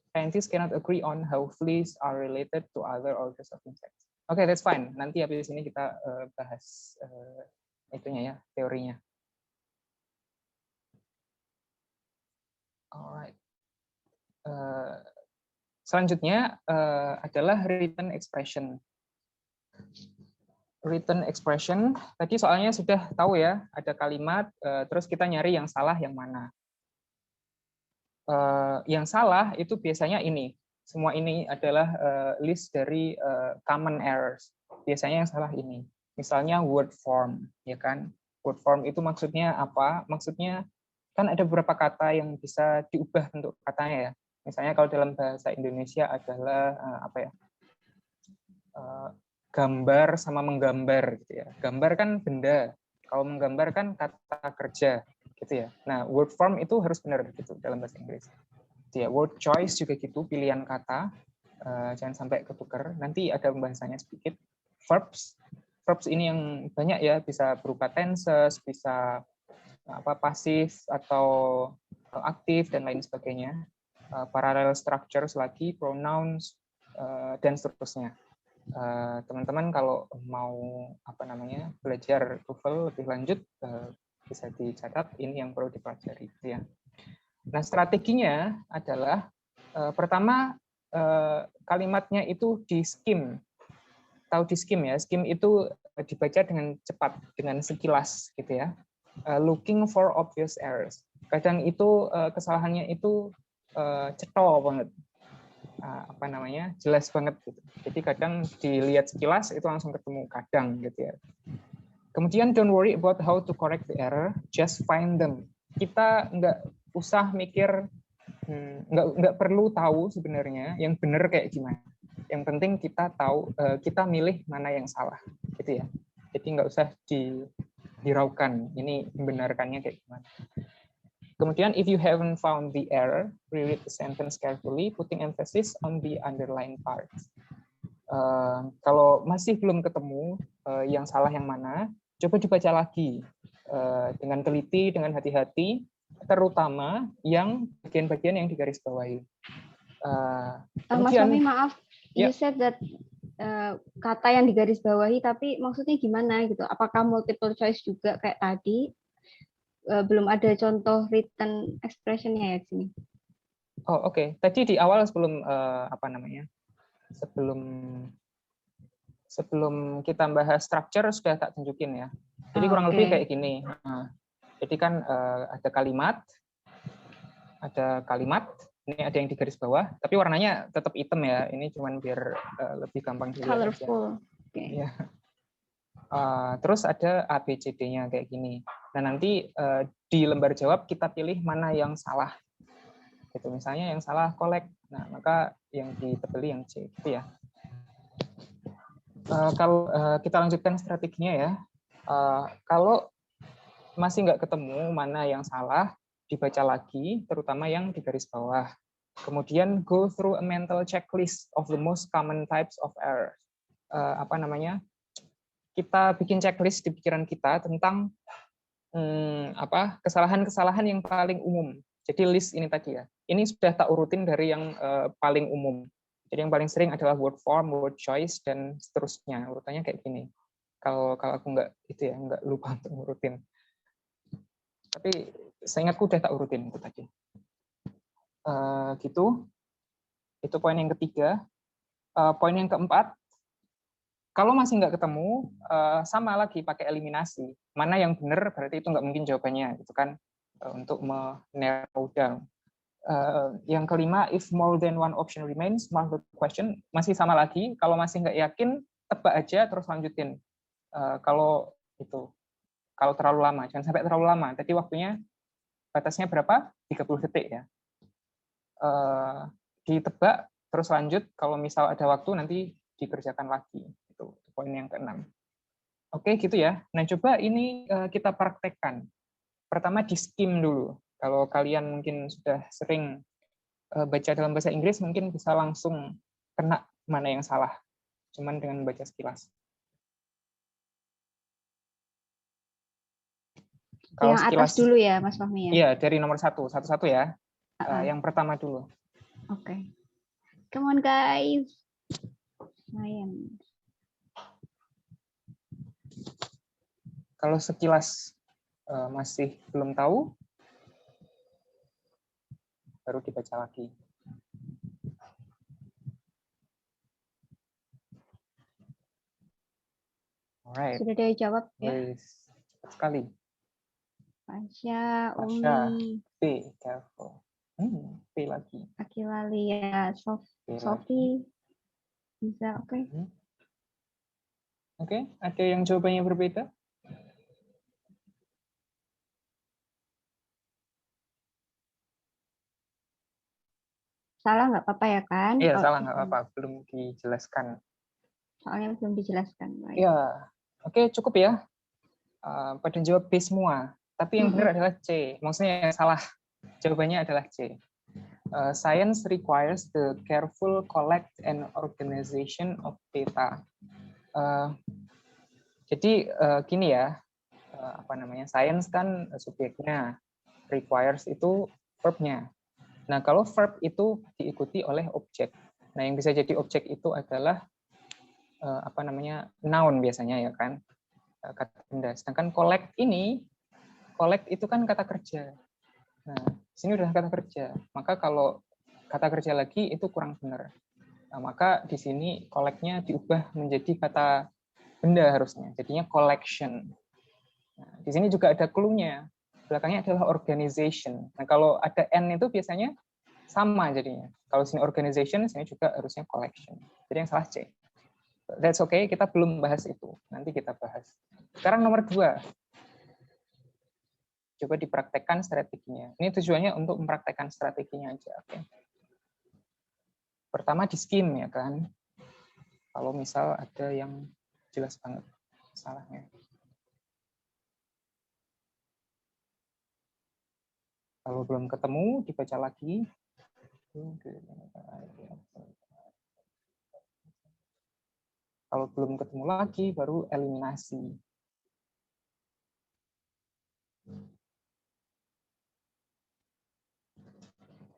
Speaker 2: Scientists cannot agree on how fleas are related to other orders of insects. Oke, that's fine. Nanti habis ini kita bahas itunya ya, teorinya. Alright. Selanjutnya adalah written expression. Written expression, tadi soalnya sudah tahu ya, ada kalimat, terus kita nyari yang salah yang mana. Yang salah itu biasanya ini. Semua ini adalah list dari common errors. Biasanya yang salah ini. Misalnya word form, ya kan? Word form itu maksudnya apa? Maksudnya kan ada beberapa kata yang bisa diubah bentuk katanya ya. Misalnya kalau dalam bahasa Indonesia adalah apa ya? Gambar sama menggambar gitu ya. Gambar kan benda, kalau menggambar kan kata kerja gitu ya. Nah, word form itu harus benar gitu dalam bahasa Inggris. Ya, word choice juga gitu, pilihan kata, jangan sampai ketukar. Nanti ada pembahasannya sedikit. Verbs ini yang banyak ya, bisa berupa tenses, bisa pasif atau aktif dan lain sebagainya. Parallel structures lagi, pronouns dan seterusnya. Teman-teman kalau mau belajar TOEFL lebih lanjut bisa dicatat, ini yang perlu dipelajari ya. Nah, strateginya adalah pertama kalimatnya itu di skim. Tahu di skim ya? Skim itu dibaca dengan cepat, dengan sekilas gitu ya. looking for obvious errors. Kadang itu kesalahannya itu cetol banget, apa namanya, jelas banget gitu. Jadi kadang dilihat sekilas itu langsung ketemu kadang gitu ya. Kemudian don't worry about how to correct the error, just find them. Kita nggak usah mikir, nggak perlu tahu sebenarnya yang benar kayak gimana. Yang penting kita tahu, kita milih mana yang salah, gitu ya. Jadi nggak usah diraukan, ini membenarkannya kayak gimana. Kemudian, if you haven't found the error, reread the sentence carefully, putting emphasis on the underlined parts. Kalau masih belum ketemu yang salah yang mana, coba dibaca lagi dengan teliti, dengan hati-hati, terutama yang bagian-bagian yang digarisbawahi.
Speaker 3: Mas Fahmi, maaf,
Speaker 2: you
Speaker 3: said that kata yang digarisbawahi, tapi maksudnya gimana gitu? Apakah multiple choice juga kayak tadi? Belum ada contoh written expression-nya ya di sini.
Speaker 2: Oh, oke. Tadi di awal sebelum sebelum kita bahas structure sudah tak tunjukin ya. Jadi kurang lebih kayak gini. Jadi kan ada kalimat, ini ada yang di garis bawah, tapi warnanya tetap hitam ya. Ini cuman biar lebih gampang dilihat.
Speaker 3: Colorful.
Speaker 2: Okay. Ya. Terus ada ABCD-nya kayak gini. Nah nanti di lembar jawab kita pilih mana yang salah. Gitu. Misalnya yang salah collect, nah maka yang ditebeli yang C, gitu ya. Kalau kita lanjutkan strateginya ya, kalau masih nggak ketemu mana yang salah, dibaca lagi, terutama yang di garis bawah. Kemudian go through a mental checklist of the most common types of error. Kita bikin checklist di pikiran kita tentang kesalahan-kesalahan yang paling umum. Jadi list ini tadi ya. Ini sudah tak urutin dari yang paling umum. Jadi yang paling sering adalah word form, word choice, dan seterusnya. Urutannya kayak gini. Kalau aku nggak lupa untuk ngurutin. Tapi saya ingatku udah tak urutin itu tadi. Gitu. Itu poin yang ketiga. Poin yang keempat, kalau masih nggak ketemu, sama lagi pakai eliminasi. Mana yang benar berarti itu nggak mungkin jawabannya, gitu kan? Untuk narrow down. Yang kelima, if more than one option remains, mark the question. Masih sama lagi. Kalau masih nggak yakin, tebak aja terus lanjutin. Kalau terlalu lama, jangan sampai terlalu lama. Tadi waktunya batasnya berapa? 30 detik ya. Ditebak terus lanjut. Kalau misal ada waktu nanti dikerjakan lagi. Itu poin yang keenam. Oke, gitu ya. Nah, coba ini kita praktekkan. Pertama di skim dulu. Kalau kalian mungkin sudah sering baca dalam bahasa Inggris, mungkin bisa langsung kena mana yang salah. Cuman dengan baca sekilas. Kalau
Speaker 3: yang
Speaker 2: sekilas,
Speaker 3: atas dulu ya, Mas Fahmi ya?
Speaker 2: Iya, dari nomor satu-satu ya. Yang pertama dulu.
Speaker 3: Oke. Come on guys.
Speaker 2: Kalau sekilas masih belum tahu, baru dibaca lagi. Alright.
Speaker 3: Sudah dia jawab ya?
Speaker 2: Cepat sekali.
Speaker 3: Pasha,
Speaker 2: Umi. B, careful. P lagi.
Speaker 3: Akilalia, Sophie. Bisa, oke.
Speaker 2: Oke, ada yang jawabannya berbeda?
Speaker 3: Salah nggak apa-apa ya kan?
Speaker 2: Iya, salah nggak apa-apa. Belum dijelaskan.
Speaker 3: Soalnya belum dijelaskan.
Speaker 2: Iya, oke cukup ya. Pada jawab B semua. Tapi yang benar adalah C. Maksudnya yang salah. Jawabannya adalah C. Science requires the careful collect and organization of data. Jadi gini ya, science kan subjeknya, requires itu verbnya. Nah kalau verb itu diikuti oleh objek. Nah yang bisa jadi objek itu adalah noun biasanya ya kan, kata benda. Sedangkan collect itu kan kata kerja. Nah sini udah kata kerja. Maka kalau kata kerja lagi itu kurang benar. Nah, maka di sini collect-nya diubah menjadi kata benda harusnya. Jadinya collection. Nah, di sini juga ada clue-nya. Belakangnya adalah organization. Nah, kalau ada N itu biasanya sama jadinya. Kalau sini organization, sini juga harusnya collection. Jadi yang salah C. That's okay, kita belum bahas itu. Nanti kita bahas. Sekarang nomor 2. Coba dipraktekkan strateginya. Ini tujuannya untuk mempraktekkan strateginya aja. Okay. Pertama di skim ya kan. Kalau misal ada yang jelas banget salahnya. Kalau belum ketemu, dibaca lagi. Kalau belum ketemu lagi, baru eliminasi.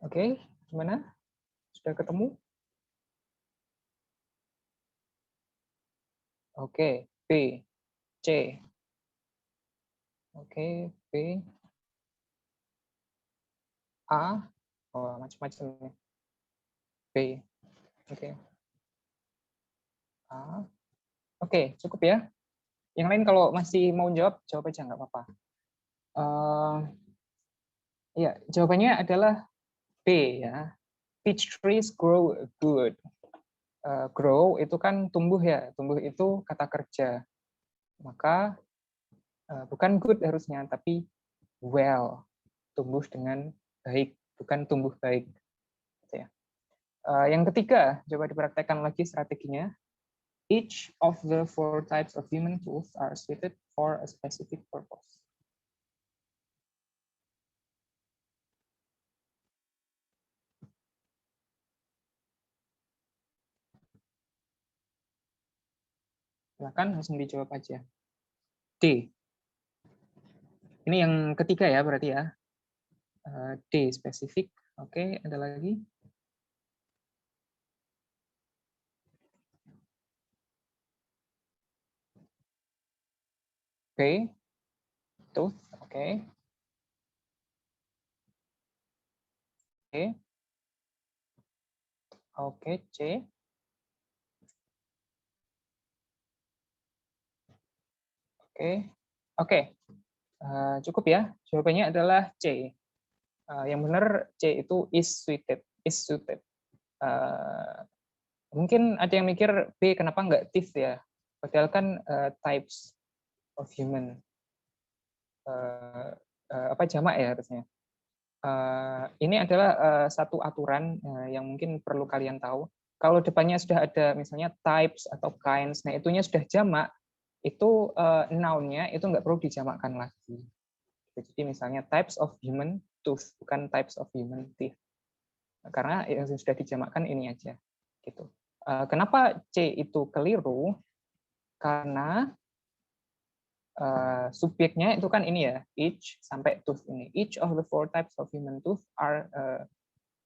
Speaker 2: Oke, gimana? Sudah ketemu? Oke, B, C. Oke, B, A. Oh, macam-macam nih. B. Oke. A. Oke, cukup ya. Yang lain kalau masih mau jawab aja, nggak apa-apa. Ya, jawabannya adalah B ya. Peach trees grow good. Grow itu kan tumbuh ya. Tumbuh itu kata kerja. Maka bukan good harusnya, tapi well. Tumbuh dengan baik, bukan tumbuh baik. Yang ketiga, coba dipraktekkan lagi strateginya. Each of the 4 types of human tools are suited for a specific purpose. Silakan langsung dijawab aja. D. Ini yang ketiga ya berarti ya. D spesifik. Oke, ada lagi. Oke. Tooth. Oke. Oke. Oke, C. Oke. Oke. Cukup ya. Jawabannya adalah C. Yang benar C itu is suited. Is suited. Mungkin ada yang mikir B kenapa nggak teeth ya? Padahal kan types of human. Apa jamak ya harusnya? Ini adalah satu aturan yang mungkin perlu kalian tahu. Kalau depannya sudah ada misalnya types atau kinds, nah itunya sudah jamak, itu noun-nya itu nggak perlu dijamakkan lagi. Jadi misalnya types of human tooth, bukan types of human teeth. Karena yang sudah dijamakkan ini aja. Gitu. Kenapa C itu keliru? Karena subjeknya itu kan ini ya, each sampai tooth ini. Each of the 4 types of human tooth are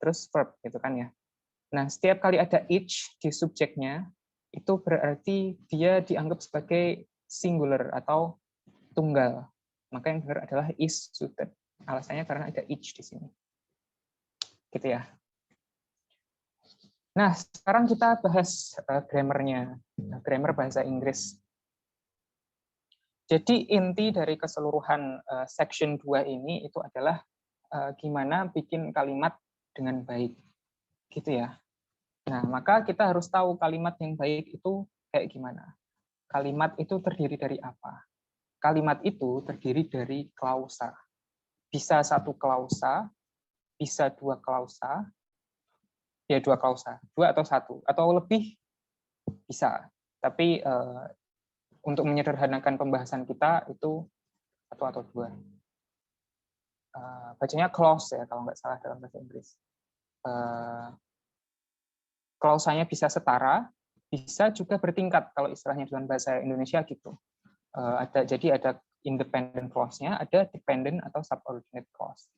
Speaker 2: terus verb gitu kan ya. Nah, setiap kali ada each di subjeknya, itu berarti dia dianggap sebagai singular atau tunggal. Maka yang benar adalah is suited. Alasannya karena ada each di sini. Gitu ya. Nah, sekarang kita bahas grammar-nya. Grammar bahasa Inggris. Jadi inti dari keseluruhan section 2 ini itu adalah gimana bikin kalimat dengan baik. Gitu ya. Nah, maka kita harus tahu kalimat yang baik itu kayak gimana. Kalimat itu terdiri dari apa? Kalimat itu terdiri dari klausa. Bisa 1 klausa, bisa 2 klausa, ya 2 klausa, 2 atau 1, atau lebih bisa. Tapi untuk menyederhanakan pembahasan kita itu 1 atau 2. Bacanya clause ya kalau nggak salah dalam bahasa Inggris. Klausanya bisa setara, bisa juga bertingkat kalau istilahnya dalam bahasa Indonesia gitu. Jadi ada independent clause-nya, ada dependent atau subordinate clause.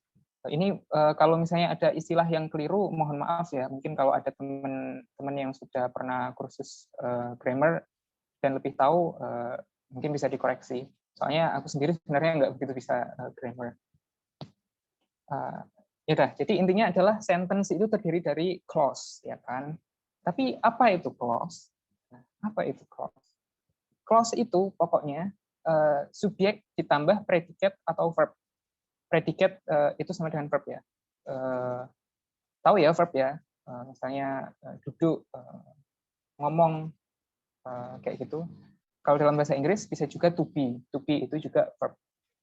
Speaker 2: Ini kalau misalnya ada istilah yang keliru, mohon maaf ya. Mungkin kalau ada teman-teman yang sudah pernah kursus grammar dan lebih tahu, mungkin bisa dikoreksi. Soalnya aku sendiri sebenarnya nggak begitu bisa grammar. Ya dah, jadi intinya adalah sentence itu terdiri dari clause, ya kan? Tapi apa itu clause? Apa itu clause? Clause itu pokoknya subjek ditambah predikat atau verb. Predikat itu sama dengan verb ya. Tahu ya verb ya. Misalnya duduk, ngomong, kayak gitu. Kalau dalam bahasa Inggris bisa juga to be. To be itu juga verb.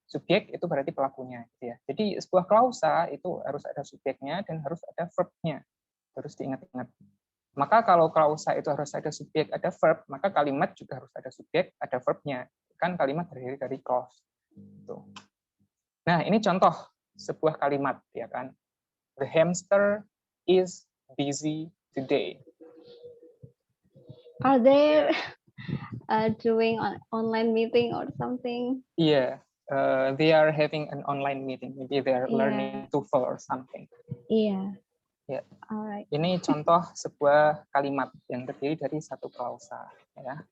Speaker 2: Subjek itu berarti pelakunya. Gitu ya. Jadi sebuah klausa itu harus ada subjeknya dan harus ada verbnya. Harus diingat-ingat. Maka kalau klausa itu harus ada subjek, ada verb, maka kalimat juga harus ada subjek, ada verbnya. Kan kalimat terdiri dari clause. Tuh. Nah, ini contoh sebuah kalimat, ya kan? The hamster is busy today.
Speaker 3: Are they doing online meeting or something?
Speaker 2: Yeah, they are having an online meeting. Maybe they are learning TOEFL or something.
Speaker 3: Iya.
Speaker 2: Ya.
Speaker 3: Alright.
Speaker 2: Ini contoh sebuah kalimat yang terdiri dari satu klausa. Ya.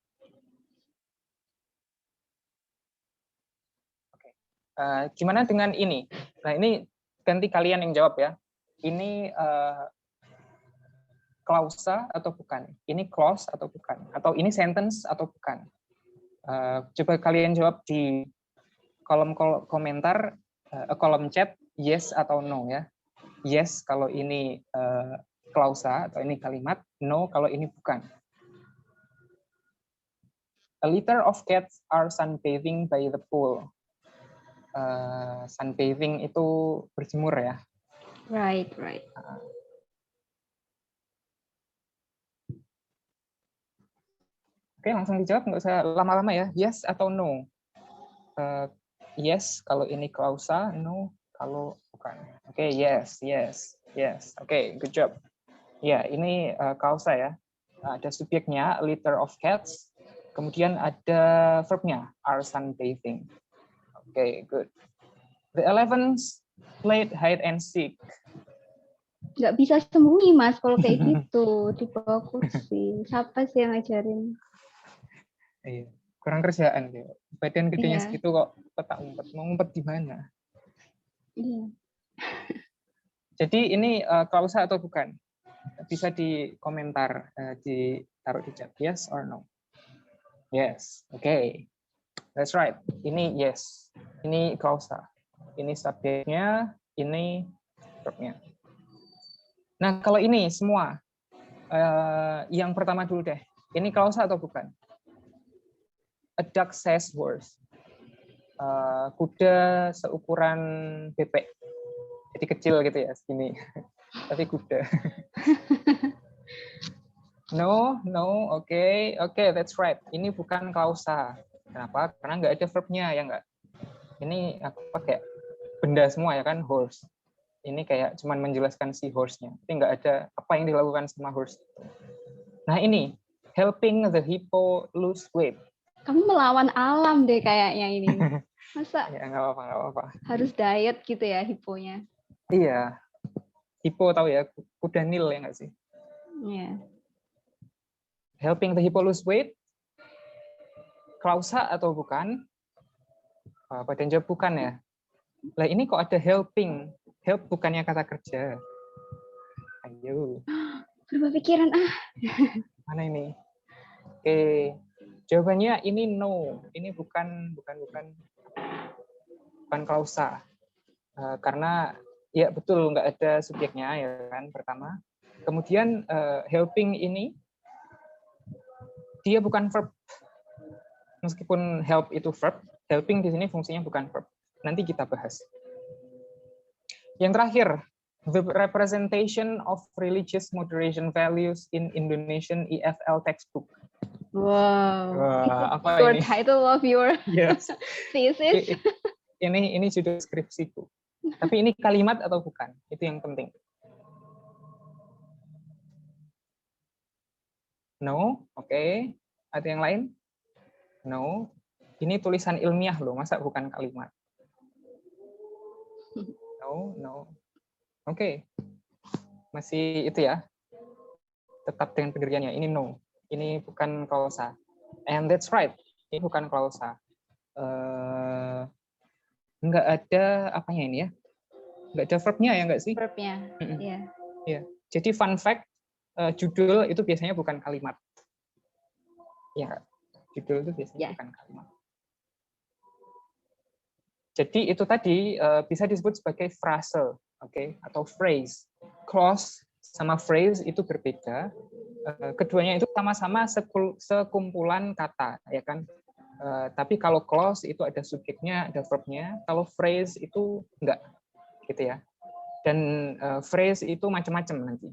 Speaker 2: Oke. Gimana dengan ini? Nah, ini ganti kalian yang jawab ya. Ini klausa atau bukan? Ini clause atau bukan? Atau ini sentence atau bukan? Coba kalian jawab di kolom komentar, kolom chat, yes atau no ya. Yes kalau ini klausa atau ini kalimat, no kalau ini bukan. A litter of cats are sunbathing by the pool. Sunbathing itu berjemur ya.
Speaker 3: Right.
Speaker 2: Oke, langsung dijawab, nggak usah lama-lama ya. Yes atau no? Yes kalau ini klausa, no kalau bukan. Oke, yes. Oke, good job. Ya, ini klausa ya. Ada subjeknya, a litter of cats. Kemudian ada verbnya, are sunbathing. Oke, good. The elephants played hide and seek.
Speaker 3: Nggak bisa sembunyi, Mas, kalau kayak gitu. Di bawah kursi. Siapa sih yang ngajarin?
Speaker 2: Iya, kurang kerjaan dia. Badan gedenya
Speaker 3: Iya.
Speaker 2: segitu kok petak umpet. Mau ngumpet di mana?
Speaker 3: Iya.
Speaker 2: Jadi ini klausa atau bukan? Bisa di komentar, ditaruh di chat. Yes or no? Yes. Oke. That's right. Ini yes. Ini klausa. Ini subjeknya, ini verbnya. Nah, kalau ini semua, yang pertama dulu deh. Ini klausa atau bukan? A duck says horse. Kuda seukuran bebek. Jadi kecil gitu ya, segini. Tapi kuda. No, oke, that's right. Ini bukan klausa. Kenapa? Karena nggak ada verbnya, ya nggak? Ini aku pakai benda semua ya kan, horse. Ini kayak cuman menjelaskan si horse-nya. Tapi nggak ada apa yang dilakukan sama horse. Nah ini, helping the hippo lose weight.
Speaker 3: Kamu melawan alam deh kayaknya ini. Masa
Speaker 2: Ya nggak apa-apa.
Speaker 3: harus diet gitu ya hipponya?
Speaker 2: Iya. Hippo tahu ya, kuda Nil ya nggak sih?
Speaker 3: Iya.
Speaker 2: Helping the hippo lose weight, klausa atau bukan? Badan jawab bukan ya. Lah ini kok ada helping? Help bukannya kata kerja. Ayo.
Speaker 3: Berubah pikiran
Speaker 2: Mana ini? Oke. Jawabannya ini no. Ini bukan klausa. Karena ya betul nggak ada subjeknya ya kan pertama. Kemudian helping ini dia bukan verb. Meskipun help itu verb, helping di sini fungsinya bukan verb. Nanti kita bahas. Yang terakhir, the representation of religious moderation values in Indonesian EFL textbook.
Speaker 3: Wow.
Speaker 2: Wah, apa
Speaker 3: your
Speaker 2: ini?
Speaker 3: title of your
Speaker 2: Yes.
Speaker 3: thesis.
Speaker 2: Ini judul skripsiku. Tapi ini kalimat atau bukan? Itu yang penting. No, oke. Ada yang lain? No. Ini tulisan ilmiah loh, masa bukan kalimat? No. Oke. Masih itu ya. Tetap dengan pendiriannya. Ini no. Ini bukan klausa. And that's right. Ini bukan klausa. Nggak ada apanya ini ya? Nggak ada verbnya ya nggak sih?
Speaker 3: Verbnya. Iya.
Speaker 2: Iya. Jadi fun fact, judul itu biasanya bukan kalimat. Ya, judul itu biasanya bukan kalimat. Jadi itu tadi bisa disebut sebagai frase, oke, atau phrase. Clause sama phrase itu berbeda. Keduanya itu sama-sama sekumpulan kata, ya kan? Tapi kalau clause itu ada subjeknya, ada verbnya. Kalau phrase itu enggak, gitu ya. Dan phrase itu macam-macam nanti.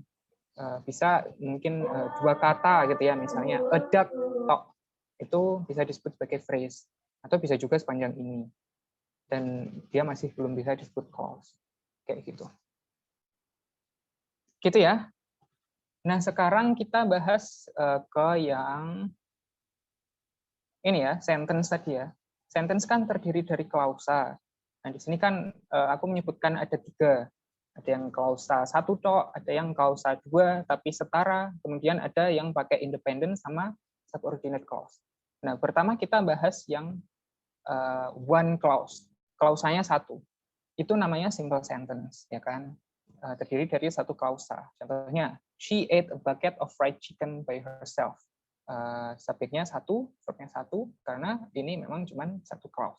Speaker 2: Bisa mungkin 2 kata gitu ya, misalnya a duck talk, itu bisa disebut sebagai phrase, atau bisa juga sepanjang ini. Dan dia masih belum bisa disebut clause, kayak gitu. Gitu ya. Nah, sekarang kita bahas ke yang ini ya, sentence tadi ya. Sentence kan terdiri dari klausa. Nah, di sini kan aku menyebutkan ada 3. Ada yang klausa 1 tok, ada yang klausa 2 tapi setara, kemudian ada yang pakai independent sama subordinate clause. Nah, pertama kita bahas yang one clause. Klausanya 1. Itu namanya simple sentence, ya kan? Terdiri dari 1 klausa. Contohnya, she ate a bucket of fried chicken by herself. Subjeknya 1, verbnya 1, karena ini memang cuma 1 clause.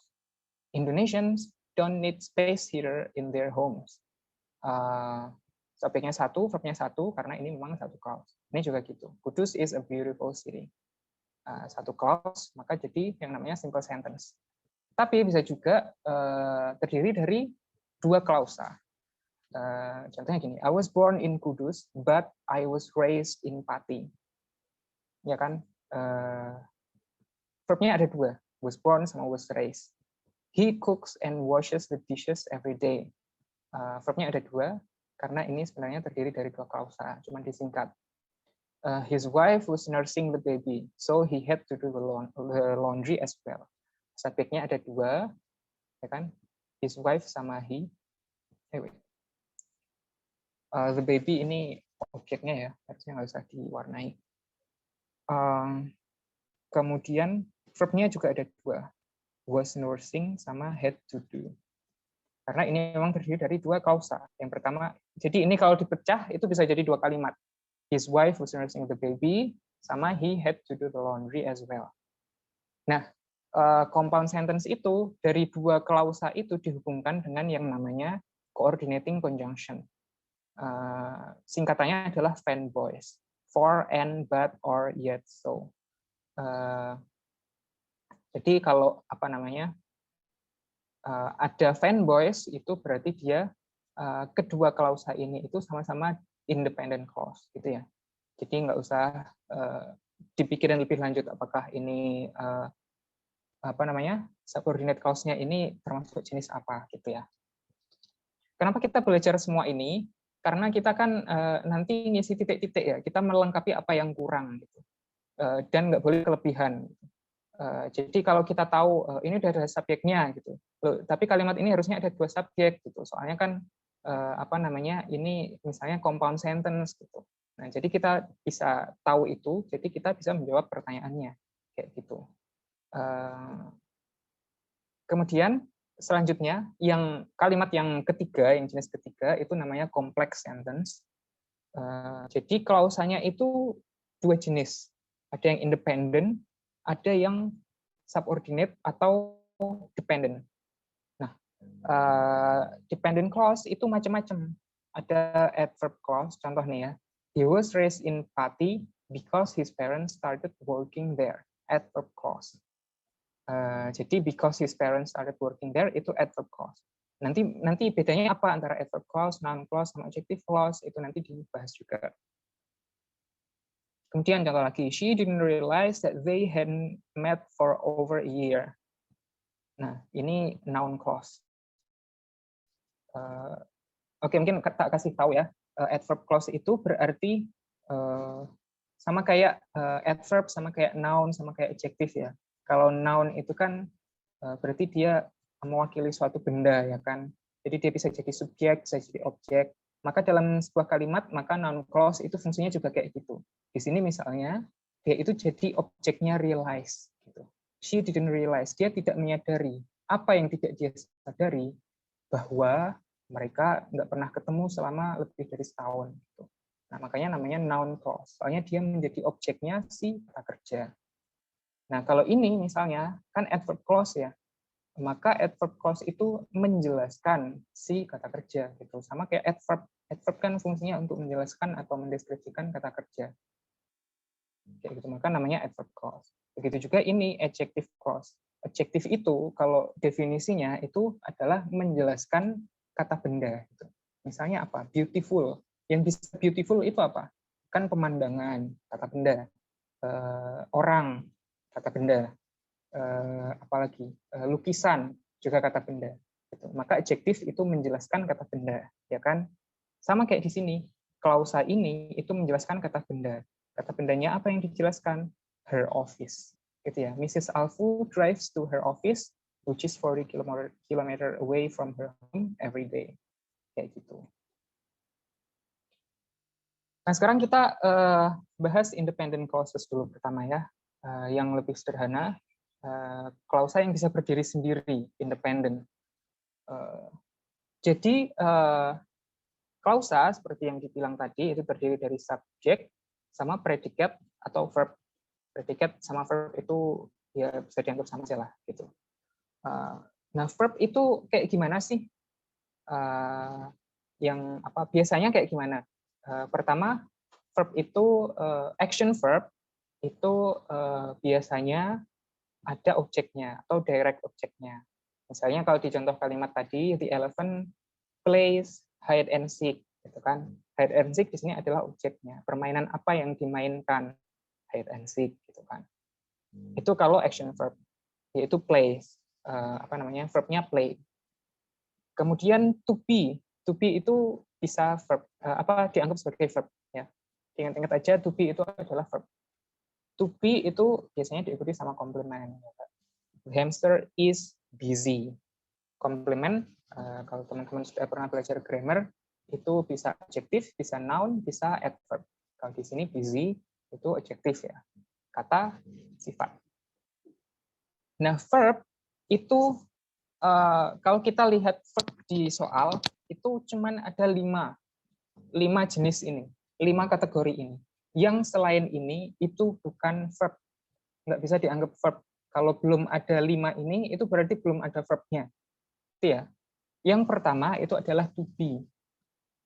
Speaker 2: Indonesians don't need space heater in their homes. Subjeknya 1, verbnya 1, karena ini memang 1 clause. Ini juga gitu. Kudus is a beautiful city. 1 clause, maka jadi yang namanya simple sentence. Tapi bisa juga terdiri dari 2 klausa. Contohnya gini, I was born in Kudus, but I was raised in Pati. Ya kan? Verbnya ada 2, was born sama was raised. He cooks and washes the dishes every day. Verbnya ada 2, karena ini sebenarnya terdiri dari 2 klausa, cuma disingkat. His wife was nursing the baby, so he had to do the laundry as well. Subjeknya ada 2, ya kan? His wife sama he. The baby ini objeknya ya, harusnya nggak usah diwarnai. Kemudian verbnya juga ada 2, was nursing sama had to do. Karena ini memang terdiri dari 2 klausa. Yang pertama, jadi ini kalau dipecah itu bisa jadi 2 kalimat. His wife was nursing the baby, sama he had to do the laundry as well. Nah, compound sentence itu dari 2 klausa itu dihubungkan dengan yang namanya coordinating conjunction. Singkatannya adalah fanboys, for, and, but, or, yet, so. Jadi kalau apa namanya ada fanboys itu berarti dia kedua klausa ini itu sama-sama independent clause, gitu ya. Jadi nggak usah dipikirin lebih lanjut apakah ini apa namanya subordinate clause-nya ini termasuk jenis apa, gitu ya. Kenapa kita belajar semua ini? Karena kita kan nanti ngisi titik-titik ya, kita melengkapi apa yang kurang, gitu. Dan nggak boleh kelebihan. Jadi kalau kita tahu ini udah ada subjeknya, gitu. Loh, tapi kalimat ini harusnya ada 2 subjek, gitu. Soalnya kan apa namanya ini misalnya compound sentence, gitu. Nah, jadi kita bisa tahu itu, jadi kita bisa menjawab pertanyaannya, kayak gitu. Kemudian selanjutnya, yang kalimat yang ketiga, yang jenis ketiga itu namanya complex sentence. Jadi klausanya itu 2 jenis, ada yang independent, ada yang subordinate atau dependent. Nah, dependent clause itu macam-macam. Ada adverb clause, contoh nih ya, he was raised in Pati because his parents started working there. Adverb clause. Jadi because his parents started working there itu adverb clause. Nanti bedanya apa antara adverb clause, noun clause, sama adjective clause itu nanti dibahas juga. Kemudian contoh lagi, she didn't realize that they hadn't met for over a year. Nah, ini noun clause. Oke, mungkin tak kasih tahu ya. Adverb clause itu berarti sama kayak adverb, sama kayak noun, sama kayak adjective ya. Kalau noun itu kan berarti dia mewakili suatu benda, ya kan. Jadi dia bisa jadi subjek, bisa jadi objek. Maka dalam sebuah kalimat, maka noun clause itu fungsinya juga kayak gitu. Di sini misalnya, dia itu jadi objeknya realize. Gitu. She didn't realize, dia tidak menyadari. Apa yang tidak dia sadari? Bahwa mereka nggak pernah ketemu selama lebih dari setahun. Gitu. Nah, makanya namanya noun clause. Soalnya dia menjadi objeknya si kata kerja. Nah, kalau ini misalnya, kan adverb clause ya. maka adverb clause itu menjelaskan si kata kerja gitu. Sama kayak adverb. Adverb kan fungsinya untuk menjelaskan atau mendeskripsikan kata kerja. Kayak gitu, maka namanya adverb clause. Begitu juga ini adjective clause. Adjective itu kalau definisinya itu adalah menjelaskan kata benda. Gitu. Misalnya apa? Beautiful. Yang bisa beautiful itu apa? Kan pemandangan, kata benda. Orang, kata benda. Apalagi lukisan, juga kata benda. Gitu. Maka adjective itu menjelaskan kata benda, ya kan? Sama kayak di sini. Klausa ini itu menjelaskan kata benda. Kata bendanya apa yang dijelaskan? Her office. Gitu ya. Mrs. Alfu drives to her office, which is 40 kilometer away from her home every day. Kayak gitu. Nah, sekarang kita bahas independent clauses dulu pertama ya. Yang lebih sederhana, klausa yang bisa berdiri sendiri, independent. Jadi, klausa seperti yang dibilang tadi itu terdiri dari subjek sama predikat atau verb. Predikat sama verb itu ya bisa dianggap sama saja lah gitu. Nah, verb itu kayak gimana sih? Yang apa biasanya kayak gimana? Pertama, verb itu action verb itu biasanya ada objeknya atau direct objeknya. Misalnya kalau di contoh kalimat tadi, the elephant plays hide and seek, gitu kan? Hide and seek di sini adalah objeknya. Permainan apa yang dimainkan? Hide and seek, gitu kan? Itu kalau action verb, yaitu plays. Verbnya play. Kemudian to be itu bisa verb, dianggap sebagai verb. Ya, ingat-ingat aja to be itu adalah verb. To be itu biasanya diikuti sama komplement. The hamster is busy. Komplement, kalau teman-teman sudah pernah belajar grammar, itu bisa adjektif, bisa noun, bisa adverb. Kalau di sini busy itu adjektif ya, kata sifat. Nah, verb itu kalau kita lihat verb di soal itu cuman ada 5 jenis ini, 5 kategori ini. Yang selain ini itu bukan verb, nggak bisa dianggap verb. Kalau belum ada 5 ini, itu berarti belum ada verbnya. Itu ya. Yang pertama itu adalah to be.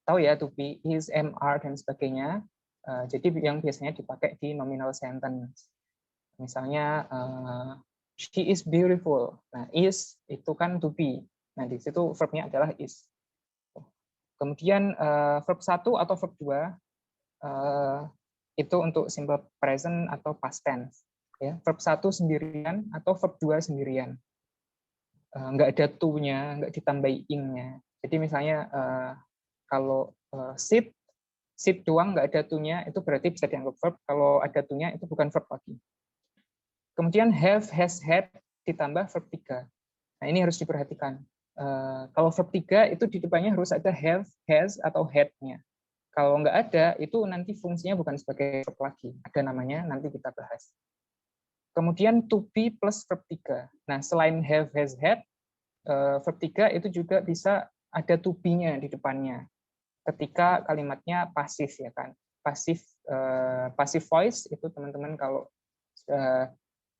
Speaker 2: Tahu ya, to be, is, am, are, dan sebagainya. Jadi yang biasanya dipakai di nominal sentence. Misalnya, she is beautiful. Nah, is itu kan to be. Nah, di situ verbnya adalah is. Kemudian verb 1 atau verb 2 itu untuk simple present atau past tense. Ya, verb 1 sendirian atau verb 2 sendirian. Nggak ada to-nya, nggak ditambahi ing-nya. Jadi misalnya kalau sit doang nggak ada to-nya, itu berarti bisa dianggap verb. Kalau ada to-nya, itu bukan verb lagi. Kemudian have, has, had, ditambah verb 3. Nah, ini harus diperhatikan. Kalau verb 3 itu di depannya harus ada have, has, atau had-nya. Kalau nggak ada, itu nanti fungsinya bukan sebagai verb lagi. Ada namanya, nanti kita bahas. Kemudian to be plus verb 3. Nah, selain have, has, had, verb 3 itu juga bisa ada to be-nya di depannya. Ketika kalimatnya pasif ya kan. Passive voice itu teman-teman kalau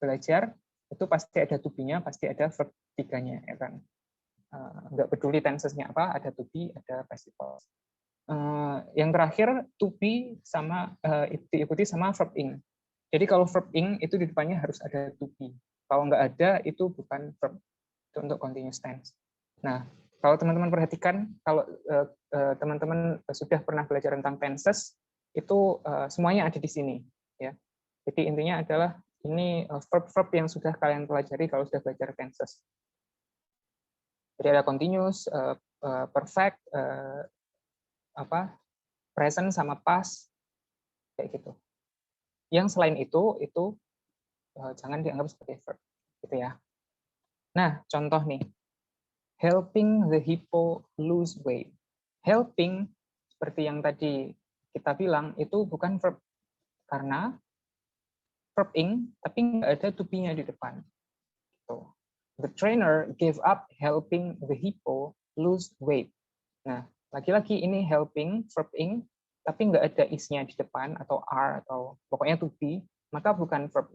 Speaker 2: belajar itu pasti ada to be-nya, pasti ada verb 3-nya ya kan. Nggak peduli tenses-nya apa, ada to be, ada passive voice. Yang terakhir to be sama diikuti sama verb ing. Jadi kalau verb ing itu di depannya harus ada to be. Kalau nggak ada itu bukan verb, itu untuk continuous tense. Nah, kalau teman-teman perhatikan, kalau teman-teman sudah pernah belajar tentang tenses, itu semuanya ada di sini. Ya. Jadi intinya adalah ini verb-verb yang sudah kalian pelajari kalau sudah belajar tenses. Jadi ada continuous, perfect, present sama past, kayak gitu. Yang selain itu jangan dianggap sebagai verb, gitu ya. Nah, contoh nih, helping the hippo lose weight. Helping, seperti yang tadi kita bilang, itu bukan verb, karena verb ing, tapi nggak ada to be-nya di depan. Gitu. The trainer gave up helping the hippo lose weight. Nah, lagi-lagi ini helping, verb ing, tapi nggak ada is-nya di depan, atau are, atau pokoknya to be, maka bukan verb.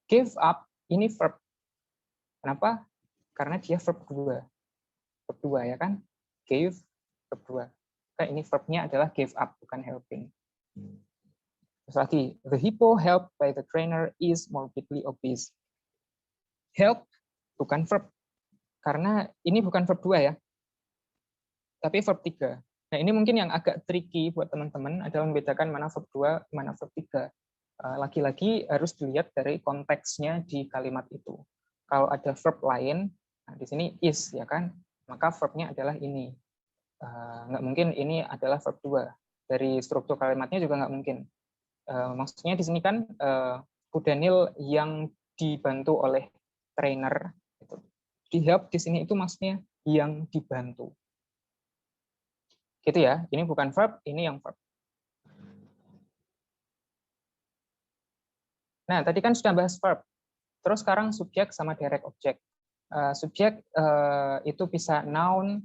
Speaker 2: Give up, ini verb. Kenapa? karena dia verb 2. Verb 2 ya kan? Gave, verb 2. Nah, ini verbnya adalah gave up, bukan helping. Terus lagi, the hippo helped by the trainer is morbidly obese. Help bukan verb, karena ini bukan verb 2 ya, tapi verb 3. Nah, ini mungkin yang agak tricky buat teman-teman adalah membedakan mana verb 2, mana verb 3. Lagi-lagi harus dilihat dari konteksnya di kalimat itu. Kalau ada verb lain, nah di sini is ya kan, maka verbnya adalah ini. Nggak mungkin ini adalah verb 2. Dari struktur kalimatnya juga nggak mungkin. Maksudnya di sini kan Daniel yang dibantu oleh trainer. Di help di sini itu maksudnya yang dibantu. Gitu ya, ini bukan verb, ini yang verb. Nah, tadi kan sudah bahas verb. Terus sekarang subjek sama direct object. Subjek itu bisa noun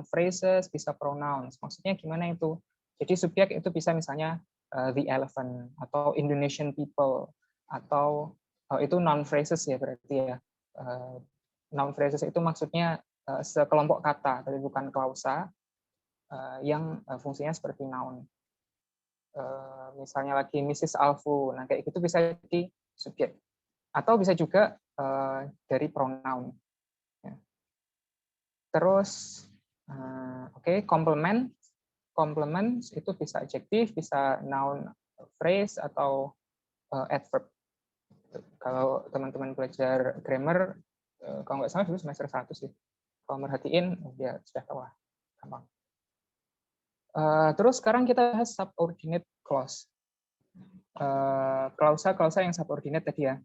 Speaker 2: phrases, bisa pronouns. Maksudnya gimana itu? Jadi subjek itu bisa misalnya the elephant, atau Indonesian people, atau itu noun phrases ya berarti ya. Noun phrases itu maksudnya sekelompok kata, tapi bukan klausa, yang fungsinya seperti noun. Misalnya lagi Mrs. Alfu, nah kayak gitu bisa jadi subjek. Atau bisa juga dari pronoun. Terus, oke, complement itu bisa adjektif, bisa noun phrase, atau adverb. Kalau teman-teman belajar grammar, kalau nggak salah dulu semester 1 sih. Kalau merhatiin, ya sudah tahu lah. Gampang. Terus sekarang kita bahas subordinate clause. Klausa yang subordinate tadi ya.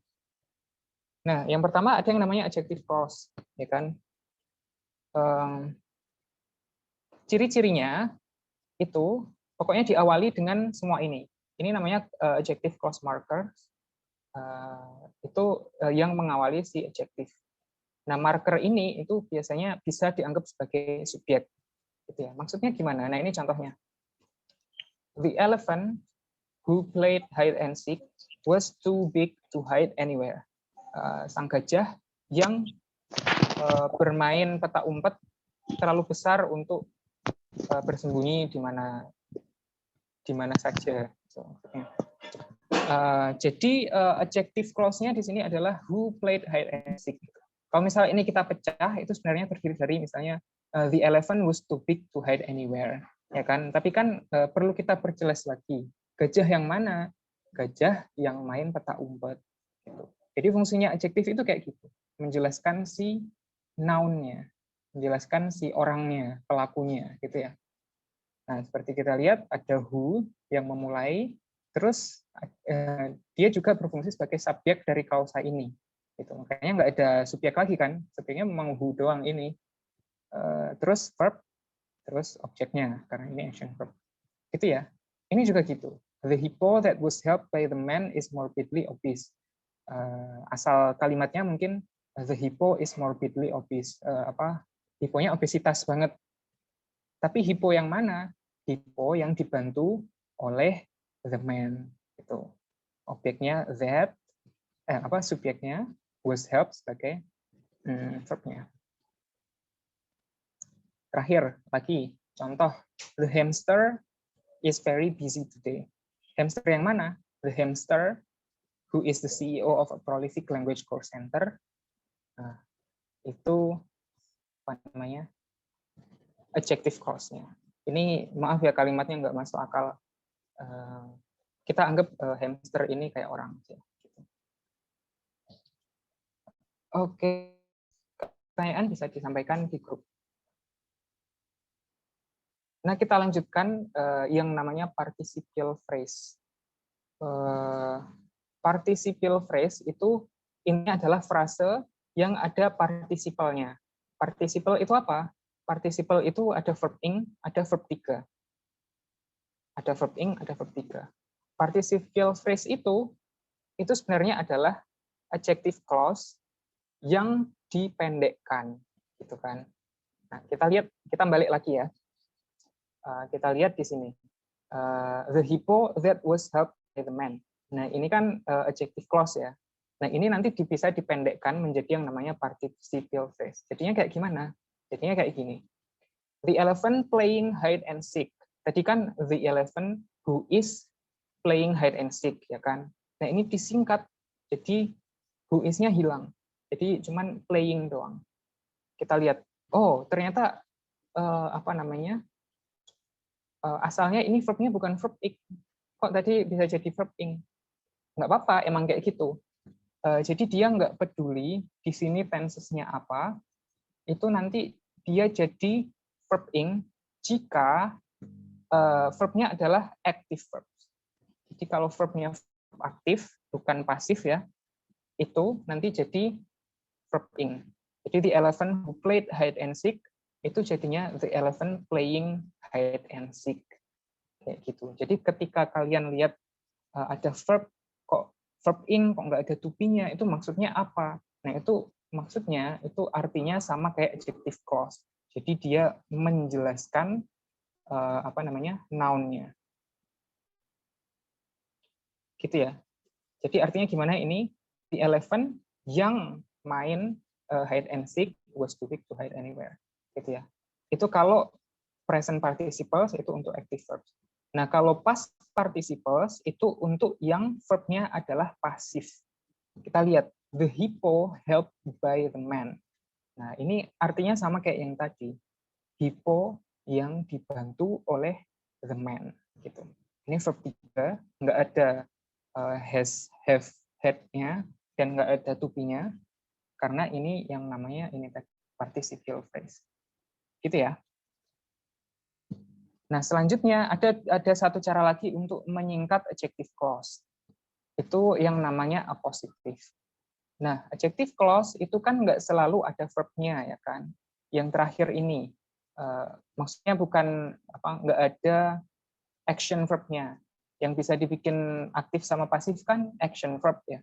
Speaker 2: Nah, yang pertama ada yang namanya adjective clause, ya kan? Ciri-cirinya itu pokoknya diawali dengan semua ini. Ini namanya adjective clause marker. Itu yang mengawali si adjective. Nah, marker ini itu biasanya bisa dianggap sebagai subjek. Gitu ya. Maksudnya gimana? Nah, ini contohnya. The elephant who played hide and seek was too big to hide anywhere. Sang gajah yang bermain petak umpet terlalu besar untuk bersembunyi di mana saja. Jadi adjective clause-nya di sini adalah who played hide and seek. Kalau misalnya ini kita pecah, itu sebenarnya terdiri dari misalnya the elephant was too big to hide anywhere, ya kan? Tapi kan perlu kita perjelas lagi. Gajah yang mana? Gajah yang main petak umpet. Gitu. Jadi fungsinya adjektif itu kayak gitu, menjelaskan si noun-nya, menjelaskan si orangnya, pelakunya, gitu ya. Nah, seperti kita lihat ada who yang memulai, terus dia juga berfungsi sebagai subjek dari klausa ini. Gitu. Makanya nggak ada subjek lagi kan, subjeknya memang who doang ini. Terus verb, terus objeknya, karena ini action verb. Gitu ya. Ini juga gitu. The hippo that was helped by the man is morbidly obese. Asal kalimatnya mungkin the hippo is morbidly obese. Hipponya obesitas banget. Tapi hippo yang mana? Hippo yang dibantu oleh the man. Itu. Objeknya that, subjeknya was helped sebagai verbnya. Terakhir lagi contoh, the hamster is very busy today. Hamster yang mana? The hamster who is the CEO of a prolific language course center. Nah, itu apa namanya? Adjective clause-nya. Ini maaf ya kalimatnya nggak masuk akal. Kita anggap hamster ini kayak orang. Oke, pertanyaan bisa disampaikan di grup. Nah, kita lanjutkan yang namanya participial phrase. Participial phrase itu ini adalah frase yang ada participalnya. Participle itu apa? Participle itu ada verb ing, ada verb 3. Ada verb ing, ada verb 3. Participial phrase itu sebenarnya adalah adjective clause yang dipendekkan, gitu kan. Nah, kita balik lagi ya. Kita lihat di sini. The hippo that was helped by the man. Nah, ini kan adjective clause ya. Nah, ini nanti bisa dipendekkan menjadi yang namanya participial phrase. Jadinya kayak gimana? Jadinya kayak gini. The elephant playing hide and seek. Tadi kan the elephant who is playing hide and seek, ya kan? Nah, ini disingkat. Jadi who is-nya hilang. Jadi cuman playing doang. Kita lihat, oh ternyata apa namanya? Asalnya ini verbnya bukan verb ik. Kok tadi bisa jadi verb ing? Nggak apa-apa, emang kayak gitu. Jadi dia nggak peduli di sini tenses-nya apa, itu nanti dia jadi verb ing jika verbnya adalah active verb. Jadi kalau verbnya aktif, bukan pasif ya, itu nanti jadi verb ing. Jadi the elephant who played hide and seek, itu jadinya the elephant playing hide and seek. Kayak gitu. Jadi ketika kalian lihat ada verb, kok verb ing kok nggak ada to be-nya, itu maksudnya apa? Nah, itu maksudnya itu artinya sama kayak adjective clause. Jadi dia menjelaskan apa namanya? Noun-nya. Gitu ya. Jadi artinya gimana ini? The elephant yang main hide and seek was too big to hide anywhere. Gitu ya. Itu kalau present participles itu untuk active verbs. Nah, kalau past participles itu untuk yang verbnya adalah pasif. Kita lihat, the hippo helped by the man. Nah, ini artinya sama kayak yang tadi. Hippo yang dibantu oleh the man. Gitu. Ini verb 3, nggak ada has, have, had-nya, dan nggak ada to be-nya, karena ini yang namanya ini participial phrase. Gitu ya. Nah, selanjutnya ada satu cara lagi untuk menyingkat adjective clause. Itu yang namanya appositive. Nah, adjective clause itu kan nggak selalu ada verb-nya, ya kan? Yang terakhir ini, maksudnya bukan apa, nggak ada action verb-nya. Yang bisa dibikin aktif sama pasif kan action verb ya.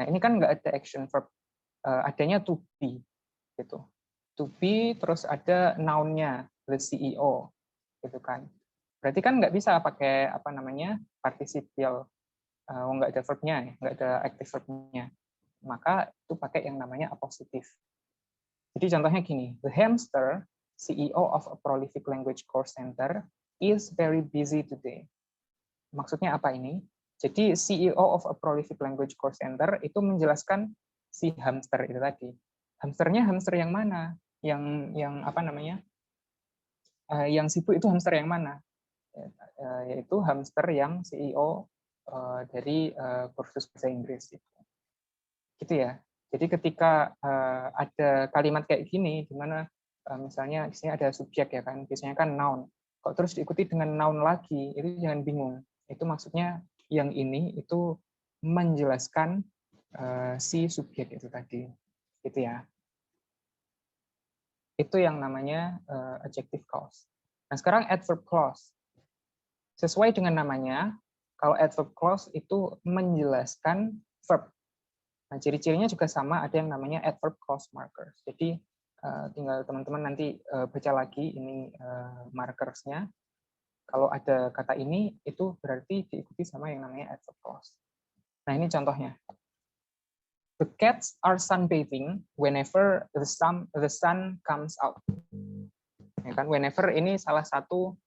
Speaker 2: Nah, ini kan nggak ada action verb, adanya to be, gitu. To be, terus ada noun-nya, the CEO. Gitu kan. Berarti kan nggak bisa pakai apa namanya participial, nggak ada verbnya, nggak ada active verbnya. Maka itu pakai yang namanya appositive. Jadi contohnya gini, the hamster, CEO of a prolific language course center, is very busy today. Maksudnya apa ini? Jadi CEO of a prolific language course center itu menjelaskan si hamster itu tadi. Hamsternya hamster yang mana? Yang apa namanya? Yang sibuk itu hamster yang mana? Yaitu hamster yang CEO dari kursus bahasa Inggris. Gitu ya. Jadi ketika ada kalimat kayak gini, di mana misalnya di sini ada subjek ya kan, biasanya kan noun. Kok terus diikuti dengan noun lagi, itu jangan bingung. Itu maksudnya yang ini itu menjelaskan si subjek itu tadi. Gitu ya. Itu yang namanya adjective clause. Nah, sekarang adverb clause. Sesuai dengan namanya, kalau adverb clause itu menjelaskan verb. Nah, ciri-cirinya juga sama, ada yang namanya adverb clause markers. Jadi tinggal teman-teman nanti baca lagi ini markersnya. Kalau ada kata ini, itu berarti diikuti sama yang namanya adverb clause. Nah, ini contohnya. The cats are sunbathing whenever the sun comes out. Ya kan, whenever ini salah satu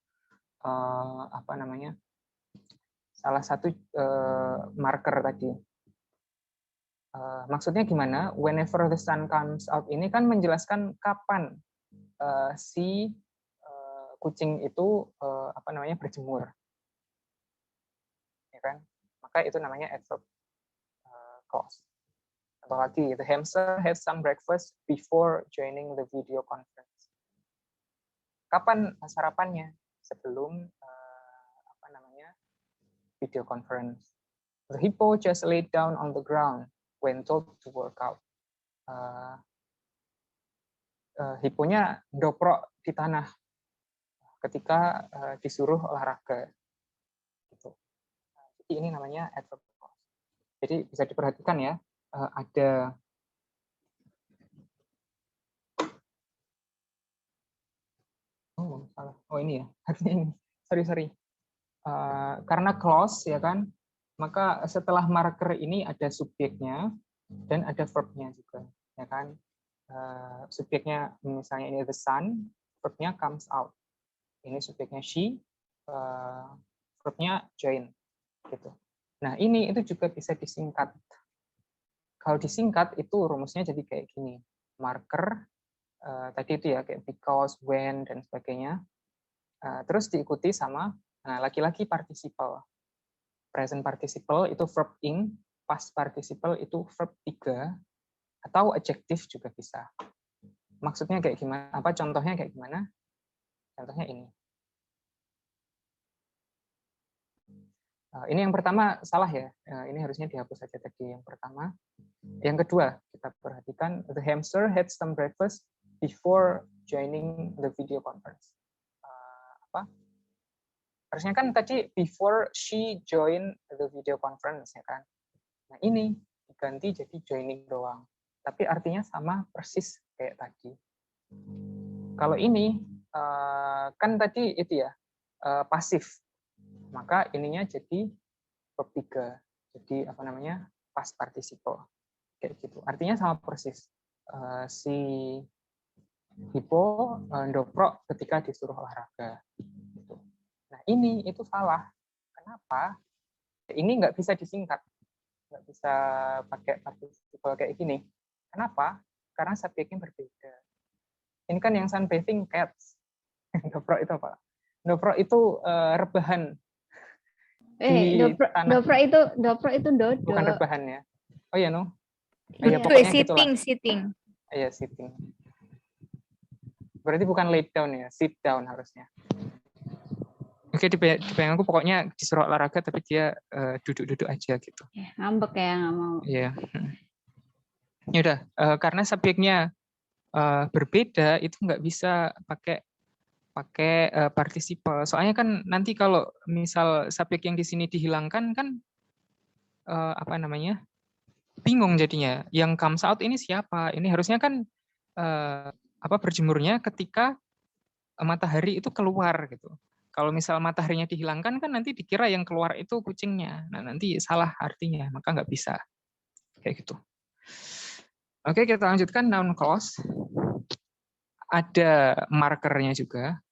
Speaker 2: apa namanya? Salah satu marker tadi. Maksudnya gimana? Whenever the sun comes out ini kan menjelaskan kapan si kucing itu apa namanya berjemur, ya kan? Maka itu namanya adverb clause. Atau lagi, the hamster had some breakfast before joining the video conference. Kapan sarapannya? Sebelum apa namanya video conference. The hippo just laid down on the ground when told to work out. Hipponya doprok di tanah ketika disuruh olahraga. Gitu. Jadi ini namanya adverb clause. Jadi bisa diperhatikan ya, ada salah. Oh ini ya, harusnya ini. Sorry. Karena clause ya kan, maka setelah marker ini ada subjeknya dan ada verbnya juga, ya kan? Subjeknya misalnya ini the sun, verbnya comes out. Ini subjeknya she, verbnya join, gitu. Nah ini itu juga bisa disingkat. Kalau disingkat itu rumusnya jadi kayak gini, marker tadi itu ya kayak because, when dan sebagainya. Terus diikuti sama laki-laki participle. Present participle itu verb ing, past participle itu verb 3, atau adjective juga bisa. Maksudnya kayak gimana? Apa contohnya kayak gimana? Contohnya ini. Ini yang pertama salah ya. Ini harusnya dihapus saja tadi yang pertama. Yang kedua, kita perhatikan the hamster had some breakfast before joining the video conference. Apa? Harusnya kan tadi before she join the video conference, ya kan? Nah ini diganti jadi joining doang. Tapi artinya sama persis kayak tadi. Kalau ini kan tadi itu ya pasif, maka ininya jadi verb 3. Jadi apa namanya past participle kayak gitu. Artinya sama persis. Si Hippo ndoprok ketika disuruh olahraga. Gitu. Nah ini itu salah. Kenapa? Ini nggak bisa disingkat, nggak bisa pakai participle kayak gini. Kenapa? Karena subjeknya berbeda. Ini kan yang sunbathing cats. Ndoprok itu apa? Ndoprok itu rebahan.
Speaker 3: Dobro itu dodo.
Speaker 2: Bukan rebahan ya. Oh ya no.
Speaker 1: Ya, pokoknya sitting.
Speaker 2: Iya sitting. Berarti bukan lay down ya, sit down harusnya. Oke, di bayanganku pokoknya disuruh olahraga tapi dia duduk-duduk aja gitu.
Speaker 3: Ngambek ya, nggak mau.
Speaker 2: Iya. Ya udah, karena subjeknya berbeda itu nggak bisa pakai participle. Soalnya kan nanti kalau misal subjek yang di sini dihilangkan kan apa namanya? Bingung jadinya. Yang comes out ini siapa? Ini harusnya kan berjemurnya ketika matahari itu keluar gitu. Kalau misal mataharinya dihilangkan kan nanti dikira yang keluar itu kucingnya. Nah nanti salah artinya, maka nggak bisa kayak gitu. Oke, kita lanjutkan noun clause. Ada markernya juga.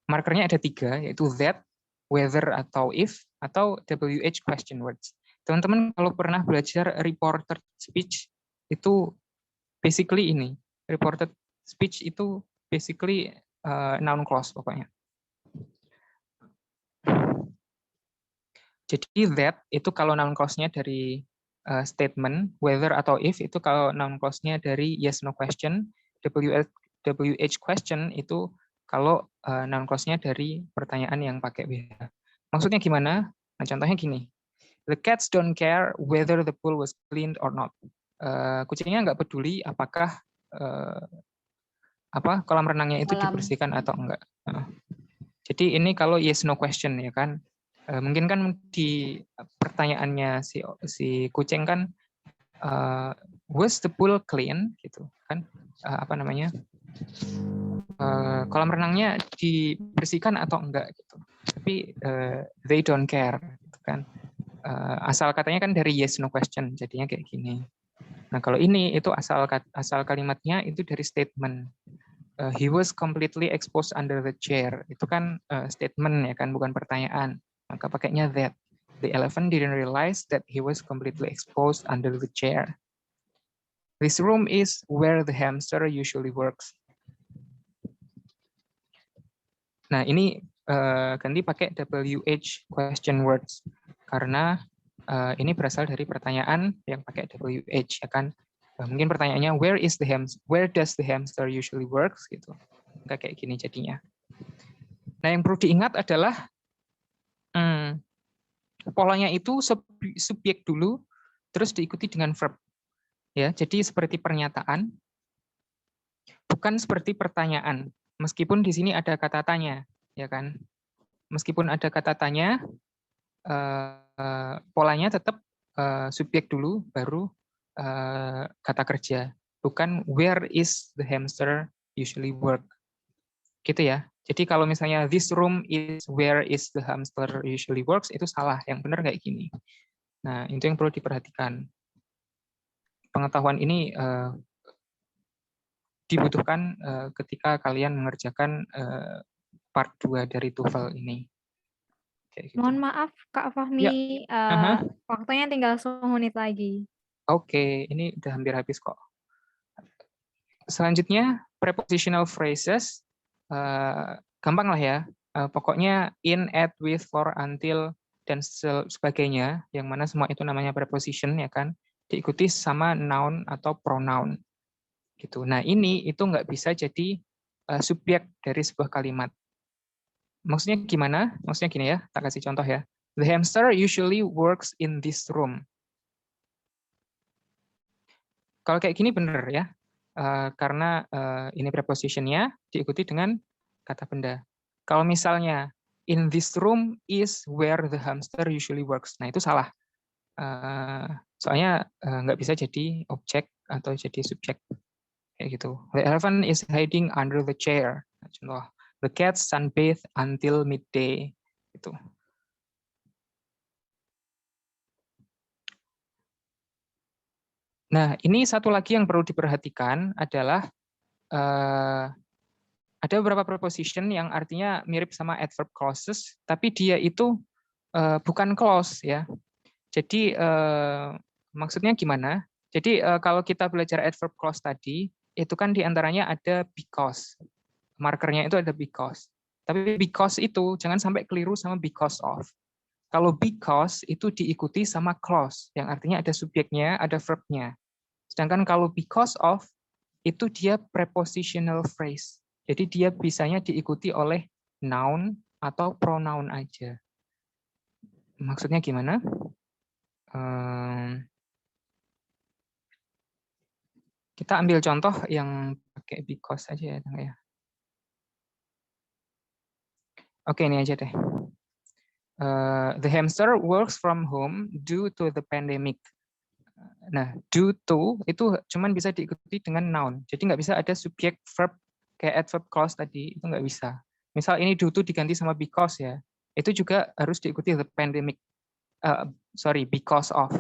Speaker 2: Markernya ada 3, yaitu that, whether atau if, atau WH question words. Teman-teman kalau pernah belajar reported speech itu basically ini. Reported speech itu basically noun clause pokoknya. Jadi that itu kalau noun clause-nya dari statement, whether atau if itu kalau noun clause-nya dari yes no question, WH question itu kalau noun clause-nya dari pertanyaan yang pakai WH. Maksudnya gimana? Nah, contohnya gini. The cats don't care whether the pool was cleaned or not. Kucingnya nggak peduli apakah kolam renangnya itu dibersihkan atau enggak. Jadi ini kalau yes no question ya kan. Mungkin kan di pertanyaannya si kucing kan was the pool clean gitu kan, kolam renangnya dibersihkan atau enggak gitu. Tapi they don't care gitu kan. Asal katanya kan dari yes no question, jadinya kayak gini. Nah kalau ini itu asal kalimatnya itu dari statement. He was completely exposed under the chair. Itu kan statement ya kan, bukan pertanyaan. Maka pakainya that. The elephant didn't realize that he was completely exposed under the chair. This room is where the hamster usually works. Nah ini ganti pakai WH question words karena ini berasal dari pertanyaan yang pakai WH ya kan. Mungkin pertanyaannya where does the hamster usually works gitu. Enggak kayak gini jadinya. Nah yang perlu diingat adalah polanya itu subjek dulu terus diikuti dengan verb. Ya, jadi seperti pernyataan bukan seperti pertanyaan. Meskipun di sini ada kata tanya, ya kan? Meskipun ada kata tanya, polanya tetap subjek dulu, baru kata kerja. Bukan where is the hamster usually work. Gitu ya. Jadi kalau misalnya this room is where is the hamster usually works, itu salah. Yang benar kayak gini. Nah, itu yang perlu diperhatikan. Pengetahuan ini dibutuhkan ketika kalian mengerjakan part 2 dari TOEFL ini. Kayak gitu.
Speaker 1: Mohon maaf Kak Fahmi, waktunya tinggal 10 menit lagi.
Speaker 2: Oke, ini udah hampir habis kok. Selanjutnya, prepositional phrases. Gampang lah ya. Pokoknya in, at, with, for, until, dan sebagainya, yang mana semua itu namanya preposition, ya kan? Diikuti sama noun atau pronoun. Gitu. Nah, ini itu nggak bisa jadi subjek dari sebuah kalimat. Maksudnya gimana? Maksudnya gini ya, tak kasih contoh ya. The hamster usually works in this room. Kalau kayak gini bener ya, karena ini prepositionnya diikuti dengan kata benda. Kalau misalnya in this room is where the hamster usually works, nah itu salah. Soalnya nggak bisa jadi objek atau jadi subjek kayak gitu. The elephant is hiding under the chair. Contoh, the cat sunbathe until midday. Itu. Nah, ini satu lagi yang perlu diperhatikan adalah ada beberapa preposition yang artinya mirip sama adverb clauses, tapi dia itu bukan clause ya. Jadi maksudnya gimana? Jadi kalau kita belajar adverb clause tadi, itu kan diantaranya ada because, markernya itu ada because. Tapi because itu jangan sampai keliru sama because of. Kalau because itu diikuti sama clause, yang artinya ada subjeknya, ada verbnya. Sedangkan kalau because of, itu dia prepositional phrase. Jadi dia bisanya diikuti oleh noun atau pronoun aja. Maksudnya gimana? Kita ambil contoh yang pakai because aja ya. Oke, ini aja deh. The hamster works from home due to the pandemic. Nah, due to itu cuman bisa diikuti dengan noun. Jadi nggak bisa ada subjek verb kayak adverb clause tadi, itu nggak bisa. Misal ini due to diganti sama because ya, itu juga harus diikuti the pandemic. Because of.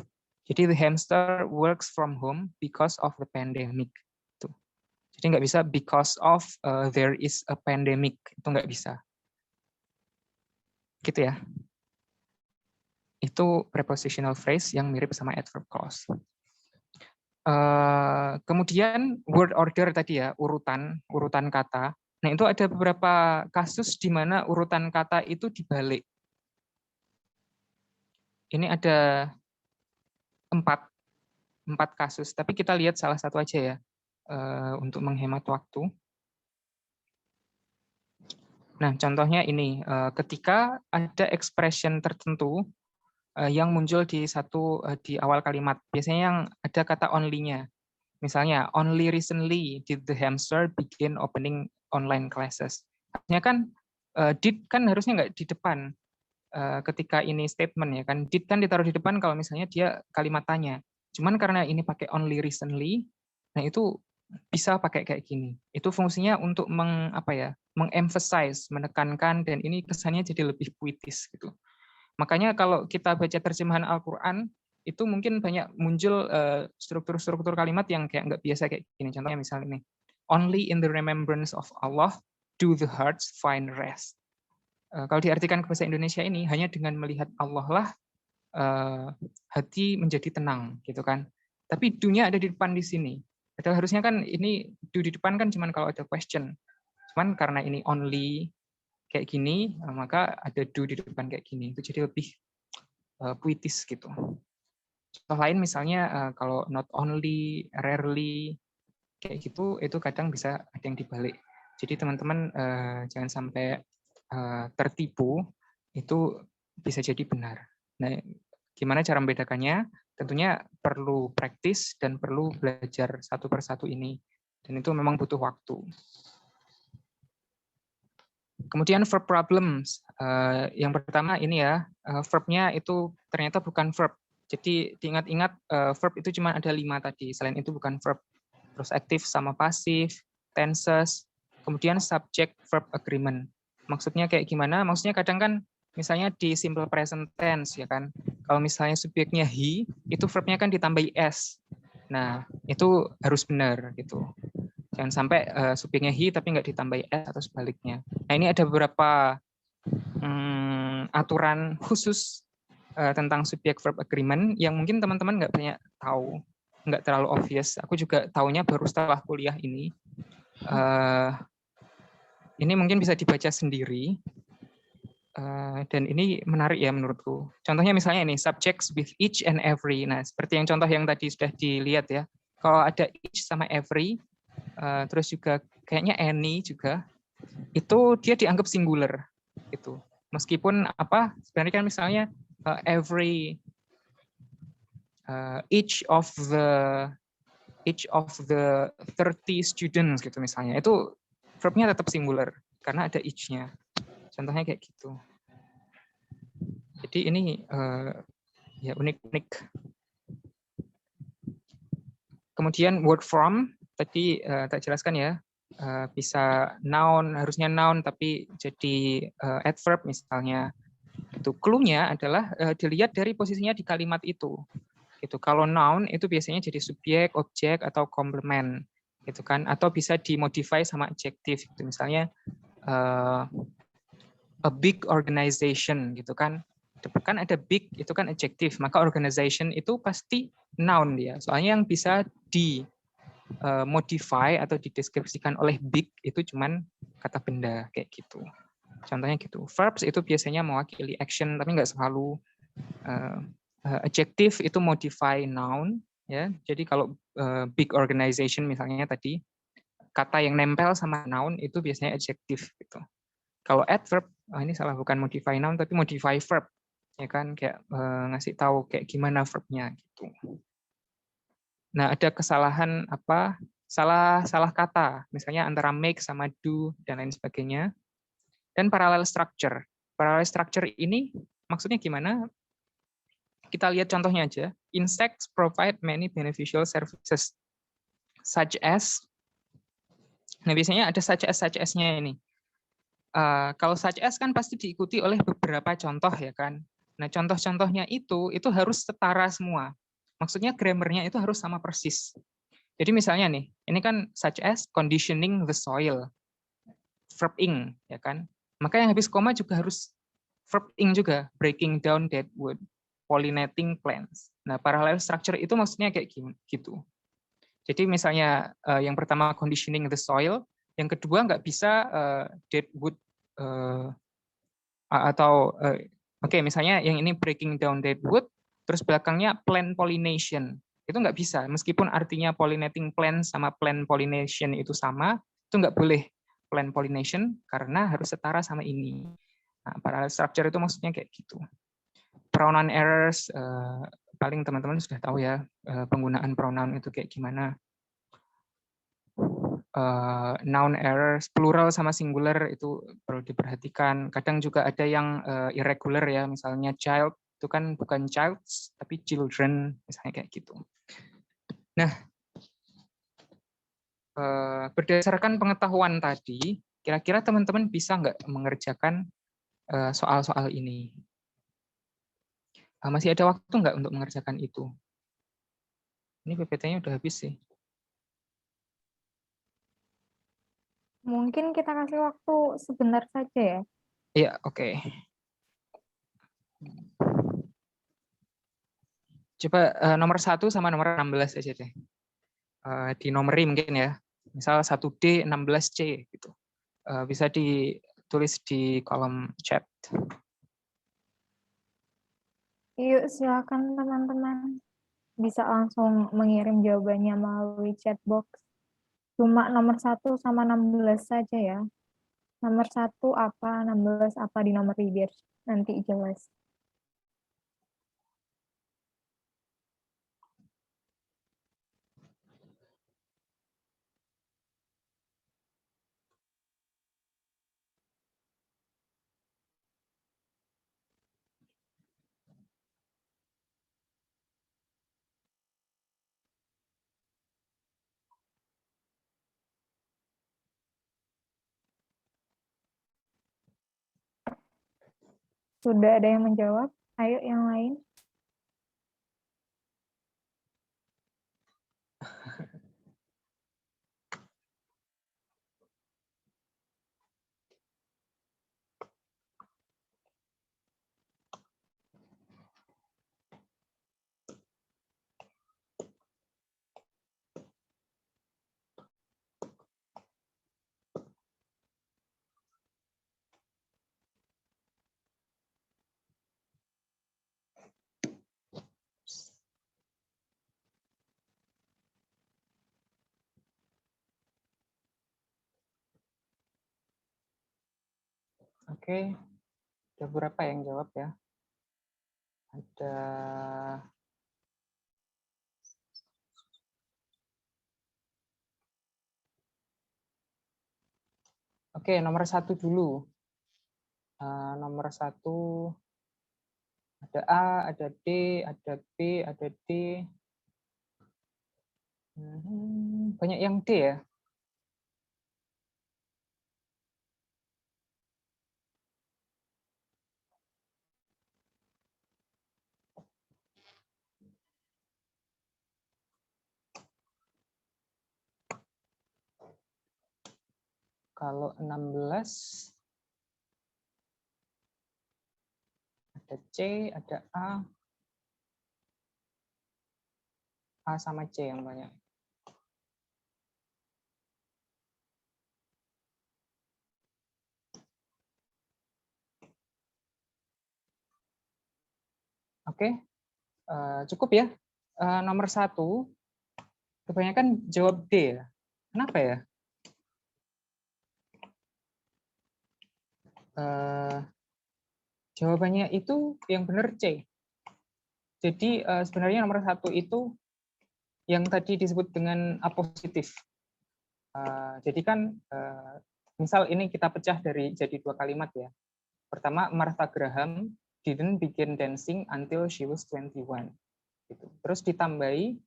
Speaker 2: Jadi the hamster works from home because of the pandemic. Tuh. Jadi nggak bisa because of there is a pandemic, itu nggak bisa. Gitu ya. Itu prepositional phrase yang mirip sama adverb clause. Kemudian word order tadi ya, urutan kata. Nah, itu ada beberapa kasus di mana urutan kata itu dibalik. Ini ada 4 kasus, tapi kita lihat salah satu aja ya, untuk menghemat waktu. Nah, contohnya ini, ketika ada expression tertentu yang muncul di awal kalimat, biasanya yang ada kata only-nya. Misalnya, only recently did the hamster begin opening online classes. Artinya kan, did kan harusnya nggak di depan ketika ini statement ya kan. Did kan ditaruh di depan kalau misalnya dia kalimat tanya. Cuman karena ini pakai only recently, nah itu bisa pakai kayak gini. Itu fungsinya untuk mengemphasize, menekankan, dan ini kesannya jadi lebih puitis gitu. Makanya kalau kita baca terjemahan Al-Quran, itu mungkin banyak muncul struktur-struktur kalimat yang kayak nggak biasa kayak gini. Contohnya misalnya ini, only in the remembrance of Allah do the hearts find rest. Kalau diartikan ke bahasa Indonesia ini, hanya dengan melihat Allah lah hati menjadi tenang, gitu kan. Tapi do-nya ada di depan di sini. Padahal harusnya kan ini do di depan kan cuman kalau ada question. Cuman karena ini only kayak gini, maka ada do di depan kayak gini. Itu jadi lebih puitis gitu. Contoh lain misalnya kalau not only, rarely, kayak gitu, itu kadang bisa ada yang dibalik. Jadi teman-teman jangan sampai tertipu, itu bisa jadi benar. Nah, gimana cara membedakannya? Tentunya perlu praktis dan perlu belajar satu persatu ini. Dan itu memang butuh waktu. Kemudian verb problems. Yang pertama ini ya, verbnya itu ternyata bukan verb. Jadi diingat-ingat verb itu cuma ada 5 tadi. Selain itu bukan verb. Terus aktif sama pasif, tenses, kemudian subject verb agreement. Maksudnya kayak gimana? Maksudnya kadang kan misalnya di simple present tense ya kan. Kalau misalnya subjeknya he, itu verbnya kan ditambahi s. Nah, itu harus benar gitu. Jangan sampai subjeknya he tapi nggak ditambahi s atau sebaliknya. Nah, ini ada beberapa aturan khusus tentang subject verb agreement yang mungkin teman-teman nggak banyak tahu, nggak terlalu obvious. Aku juga taunya baru setelah kuliah ini. Ini mungkin bisa dibaca sendiri. Dan ini menarik ya menurutku. Contohnya misalnya ini, subjects with each and every. Nah, seperti yang contoh yang tadi sudah dilihat ya. Kalau ada each sama every, terus juga kayaknya any juga, itu dia dianggap singular. Gitu. Meskipun apa, sebenarnya kan misalnya every, each of the 30 students gitu misalnya, itu verbnya tetap singular karena ada each-nya. Contohnya kayak gitu. Jadi ini ya unik-unik. Kemudian word from tadi tak jelaskan ya, bisa noun, harusnya noun tapi jadi adverb misalnya. Itu clue-nya adalah dilihat dari posisinya di kalimat itu. Gitu. Kalau noun itu biasanya jadi subjek, objek atau komplement gitu kan, atau bisa dimodify sama adjektif gitu. Misalnya a big organization gitu kan. Kan ada big itu kan adjektif, maka organization itu pasti noun dia. Soalnya yang bisa di modify atau dideskripsikan oleh big itu cuman kata benda kayak gitu. Contohnya gitu. Verbs itu biasanya mewakili action tapi nggak selalu. Adjektif itu modify noun ya. Jadi kalau big organization misalnya tadi, kata yang nempel sama noun itu biasanya adjektif gitu. Kalau adverb, ini salah, bukan modify noun tapi modify verb, ya kan, kayak ngasih tahu kayak gimana verbnya gitu. Nah, ada kesalahan apa? Salah kata, misalnya antara make sama do dan lain sebagainya. Dan parallel structure. Parallel structure ini maksudnya gimana? Kita lihat contohnya aja. Insects provide many beneficial services, such as. Nah, biasanya ada such as-nya ini. Kalau such as kan pasti diikuti oleh beberapa contoh ya kan. Nah, contoh-contohnya itu harus setara semua. Maksudnya grammarnya itu harus sama persis. Jadi misalnya nih, ini kan such as conditioning the soil, verb ing ya kan. Maka yang habis koma juga harus verb ing juga, breaking down dead wood, pollinating plants. Nah, parallel structure itu maksudnya kayak gitu. Jadi misalnya yang pertama conditioning the soil, yang kedua nggak bisa dead wood atau oke, misalnya yang ini breaking down dead wood, terus belakangnya plant pollination. Itu nggak bisa, meskipun artinya pollinating plants sama plant pollination itu sama, itu nggak boleh plant pollination karena harus setara sama ini. Nah, parallel structure itu maksudnya kayak gitu. Pronoun errors, paling teman-teman sudah tahu ya penggunaan pronoun itu kayak gimana. Noun errors, plural sama singular itu perlu diperhatikan. Kadang juga ada yang irregular ya, misalnya child itu kan bukan childs tapi children, misalnya kayak gitu. Nah, berdasarkan pengetahuan tadi, kira-kira teman-teman bisa nggak mengerjakan soal-soal ini? Masih ada waktu nggak untuk mengerjakan itu? Ini PPT-nya udah habis sih.
Speaker 1: Mungkin kita kasih waktu sebentar saja ya.
Speaker 2: Iya, oke. Coba nomor 1 sama nomor 16 aja deh. Di nomori mungkin ya. Misal 1D 16C gitu. Bisa ditulis di kolom chat.
Speaker 1: Yuk, silakan teman-teman. Bisa langsung mengirim jawabannya melalui chat box. Cuma nomor 1 sama 16 saja ya. Nomor 1 apa, 16 apa di nomor biar nanti jelas. Sudah ada yang menjawab? Ayo yang lain.
Speaker 2: Oke, ada berapa yang jawab ya? Ada Oke, nomor 1 dulu. Nomor 1 ada A, ada D, ada B, ada D. Banyak yang D ya. Kalau 16 ada C, ada A sama C yang banyak. Oke, cukup ya. Nomor 1, kebanyakan jawab D ya. Kenapa ya? Jawabannya itu yang benar C. Jadi sebenarnya nomor 1 itu yang tadi disebut dengan apositif. Jadi kan misal ini kita pecah jadi 2 kalimat ya. Pertama, Martha Graham didn't begin dancing until she was 21. Gitu. Terus ditambahi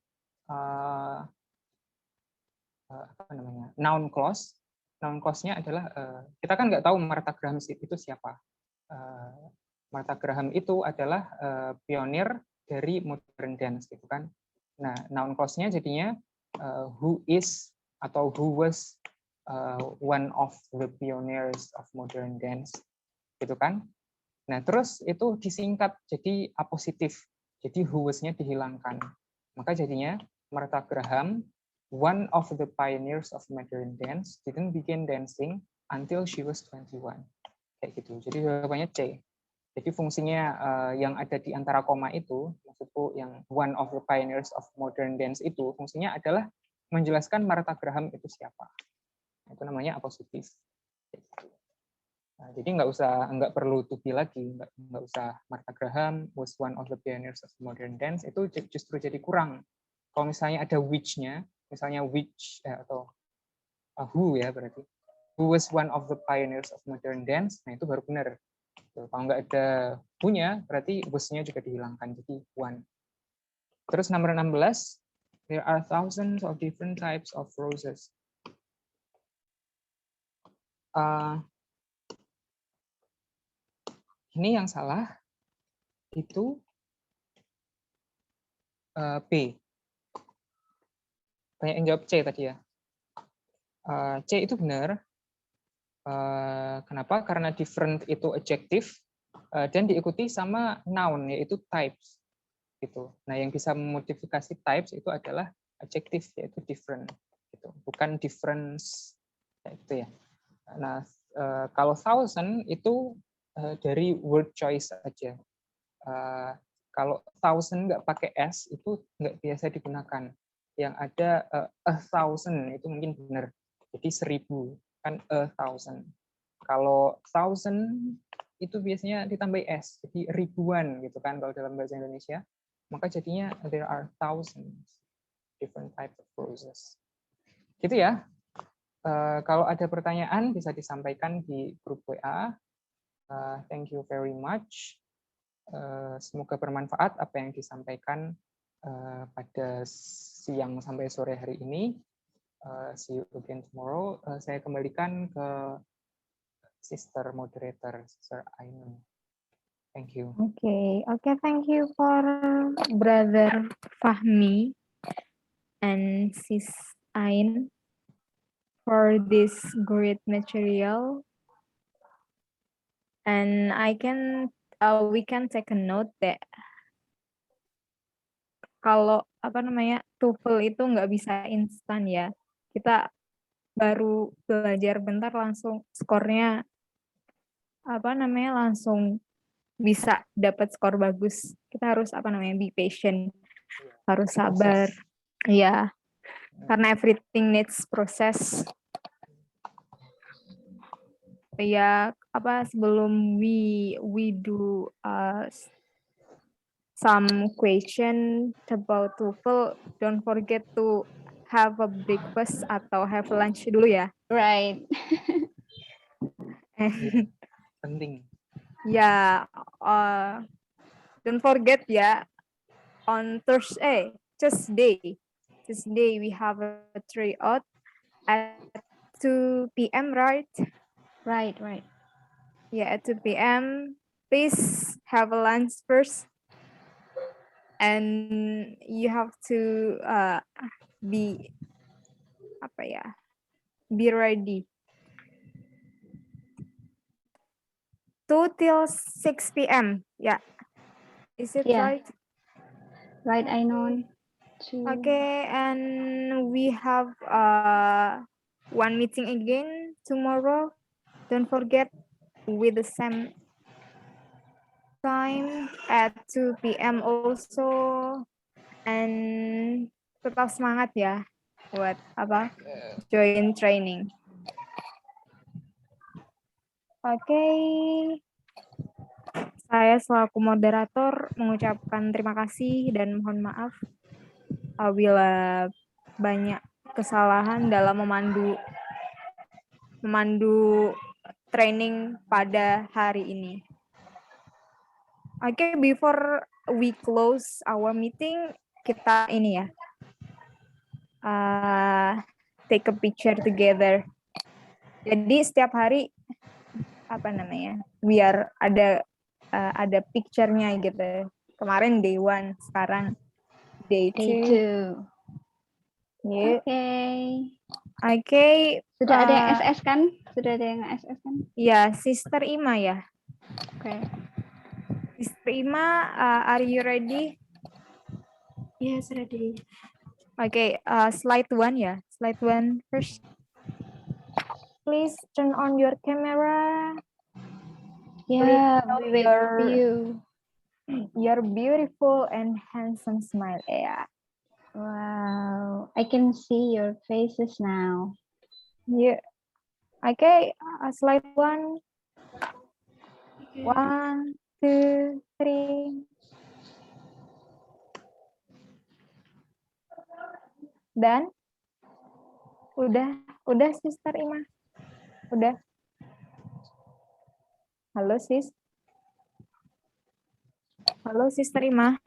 Speaker 2: apa namanya, noun clause. Noun clause-nya adalah kita kan nggak tahu Martha Graham itu siapa. Martha Graham itu adalah pionir dari modern dance gitu kan. Nah, noun clause-nya jadinya who is atau who was one of the pioneers of modern dance gitu kan. Nah, terus itu disingkat jadi apositif. Jadi who was-nya dihilangkan. Maka jadinya Martha Graham, one of the pioneers of modern dance, didn't begin dancing until she was 21. Kayak gitu. Jadi jawabannya C. Jadi fungsinya yang ada di antara koma itu, maksudku yang one of the pioneers of modern dance itu, fungsinya adalah menjelaskan Martha Graham itu siapa. Itu namanya apositif. Nah, jadi nggak perlu to be lagi, nggak usah Martha Graham was one of the pioneers of modern dance, itu justru jadi kurang. Kalau misalnya ada which-nya, misalnya which atau who ya berarti, who was one of the pioneers of modern dance, nah itu baru benar. Kalau nggak ada who-nya, berarti was-nya juga dihilangkan, jadi one. Terus nomor 16, there are thousands of different types of roses. Ini yang salah, itu B. Banyak yang jawab C tadi ya. C itu benar. Kenapa? Karena different itu adjective dan diikuti sama noun yaitu types gitu. Nah, yang bisa memodifikasi types itu adalah adjective yaitu different gitu. Bukan difference kayak gitu ya. Nah, kalau thousand itu dari word choice aja. Kalau thousand nggak pakai s itu nggak biasa digunakan. Yang ada a thousand itu mungkin benar. Jadi 1000 kan a thousand. Kalau thousand itu biasanya ditambahi s, jadi ribuan gitu kan kalau dalam bahasa Indonesia. Maka jadinya there are thousands different types of roses. Gitu ya. Kalau ada pertanyaan bisa disampaikan di grup WA. Thank you very much. Semoga bermanfaat apa yang disampaikan pada siang sampai sore hari ini. See you again tomorrow. Saya kembalikan ke Sister Moderator, Sister Ainun. Thank you.
Speaker 1: Okay, thank you for Brother Fahmi and Sis Ain for this great material. And we can take a note that kalau TOEFL itu nggak bisa instan ya. Kita baru belajar bentar langsung skornya langsung bisa dapat skor bagus. Kita harus be patient, harus sabar. Iya, karena everything needs proses. Ya, sebelum we do some question about TOEFL, don't forget to have a breakfast atau have lunch dulu ya.
Speaker 3: Right.
Speaker 1: And
Speaker 2: Penting.
Speaker 1: yeah, don't forget ya, on Tuesday we have a tryout at 2 p.m. right?
Speaker 3: Right.
Speaker 1: Yeah, at 2 p.m. Please have a lunch first, and you have to be ready. 2 till 6 p.m. Yeah. Is it
Speaker 3: Yeah.
Speaker 1: right?
Speaker 3: Right, I know.
Speaker 1: Okay, and we have one meeting again tomorrow. Don't forget, with the same time at 2 p.m. also. And tetap semangat ya buat join training. Oke. Saya selaku moderator mengucapkan terima kasih dan mohon maaf apabila banyak kesalahan dalam memandu training pada hari ini. Oke, before we close our meeting, kita ini ya, take a picture together. Jadi setiap hari biar ada picture-nya gitu. Kemarin day 1, sekarang day 2.
Speaker 3: Yeah.
Speaker 1: Okay.
Speaker 3: Sudah ada yang SS kan?
Speaker 1: Ya, Sister Ima ya.
Speaker 3: Okay.
Speaker 1: Sister Ima, are you ready?
Speaker 4: Yes, ready.
Speaker 1: Okay, slide 1 ya. Slide 1 first. Please turn on your camera.
Speaker 3: Yeah, we wait for you.
Speaker 1: Your beautiful and handsome smile. Yeah.
Speaker 3: Wow, I can see your faces now.
Speaker 1: Yeah. Okay, slide 1.
Speaker 4: Okay.
Speaker 1: 1, 2, 3. Dan udah Sister Ima. Udah. Halo sis. Halo Sister Ima.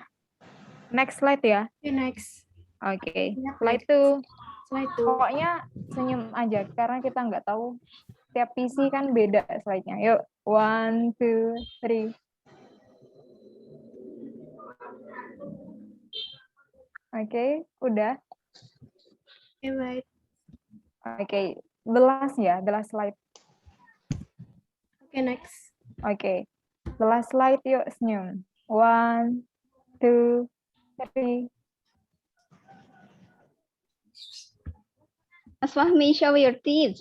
Speaker 1: Next slide ya.
Speaker 4: Okay, next.
Speaker 1: Oke.
Speaker 4: Yep,
Speaker 1: Slide
Speaker 4: next.
Speaker 1: 2.
Speaker 4: Slide 2.
Speaker 1: Pokoknya senyum aja karena kita nggak tahu tiap PC kan beda slide-nya. Yuk, 1, 2, 3. Oke, udah.
Speaker 4: Okay, wait.
Speaker 1: Oke, the last slide.
Speaker 4: Okay, next.
Speaker 1: Oke, the last slide yuk senyum. 1, 2, 3.
Speaker 3: Mas Fahmi, show your teeth.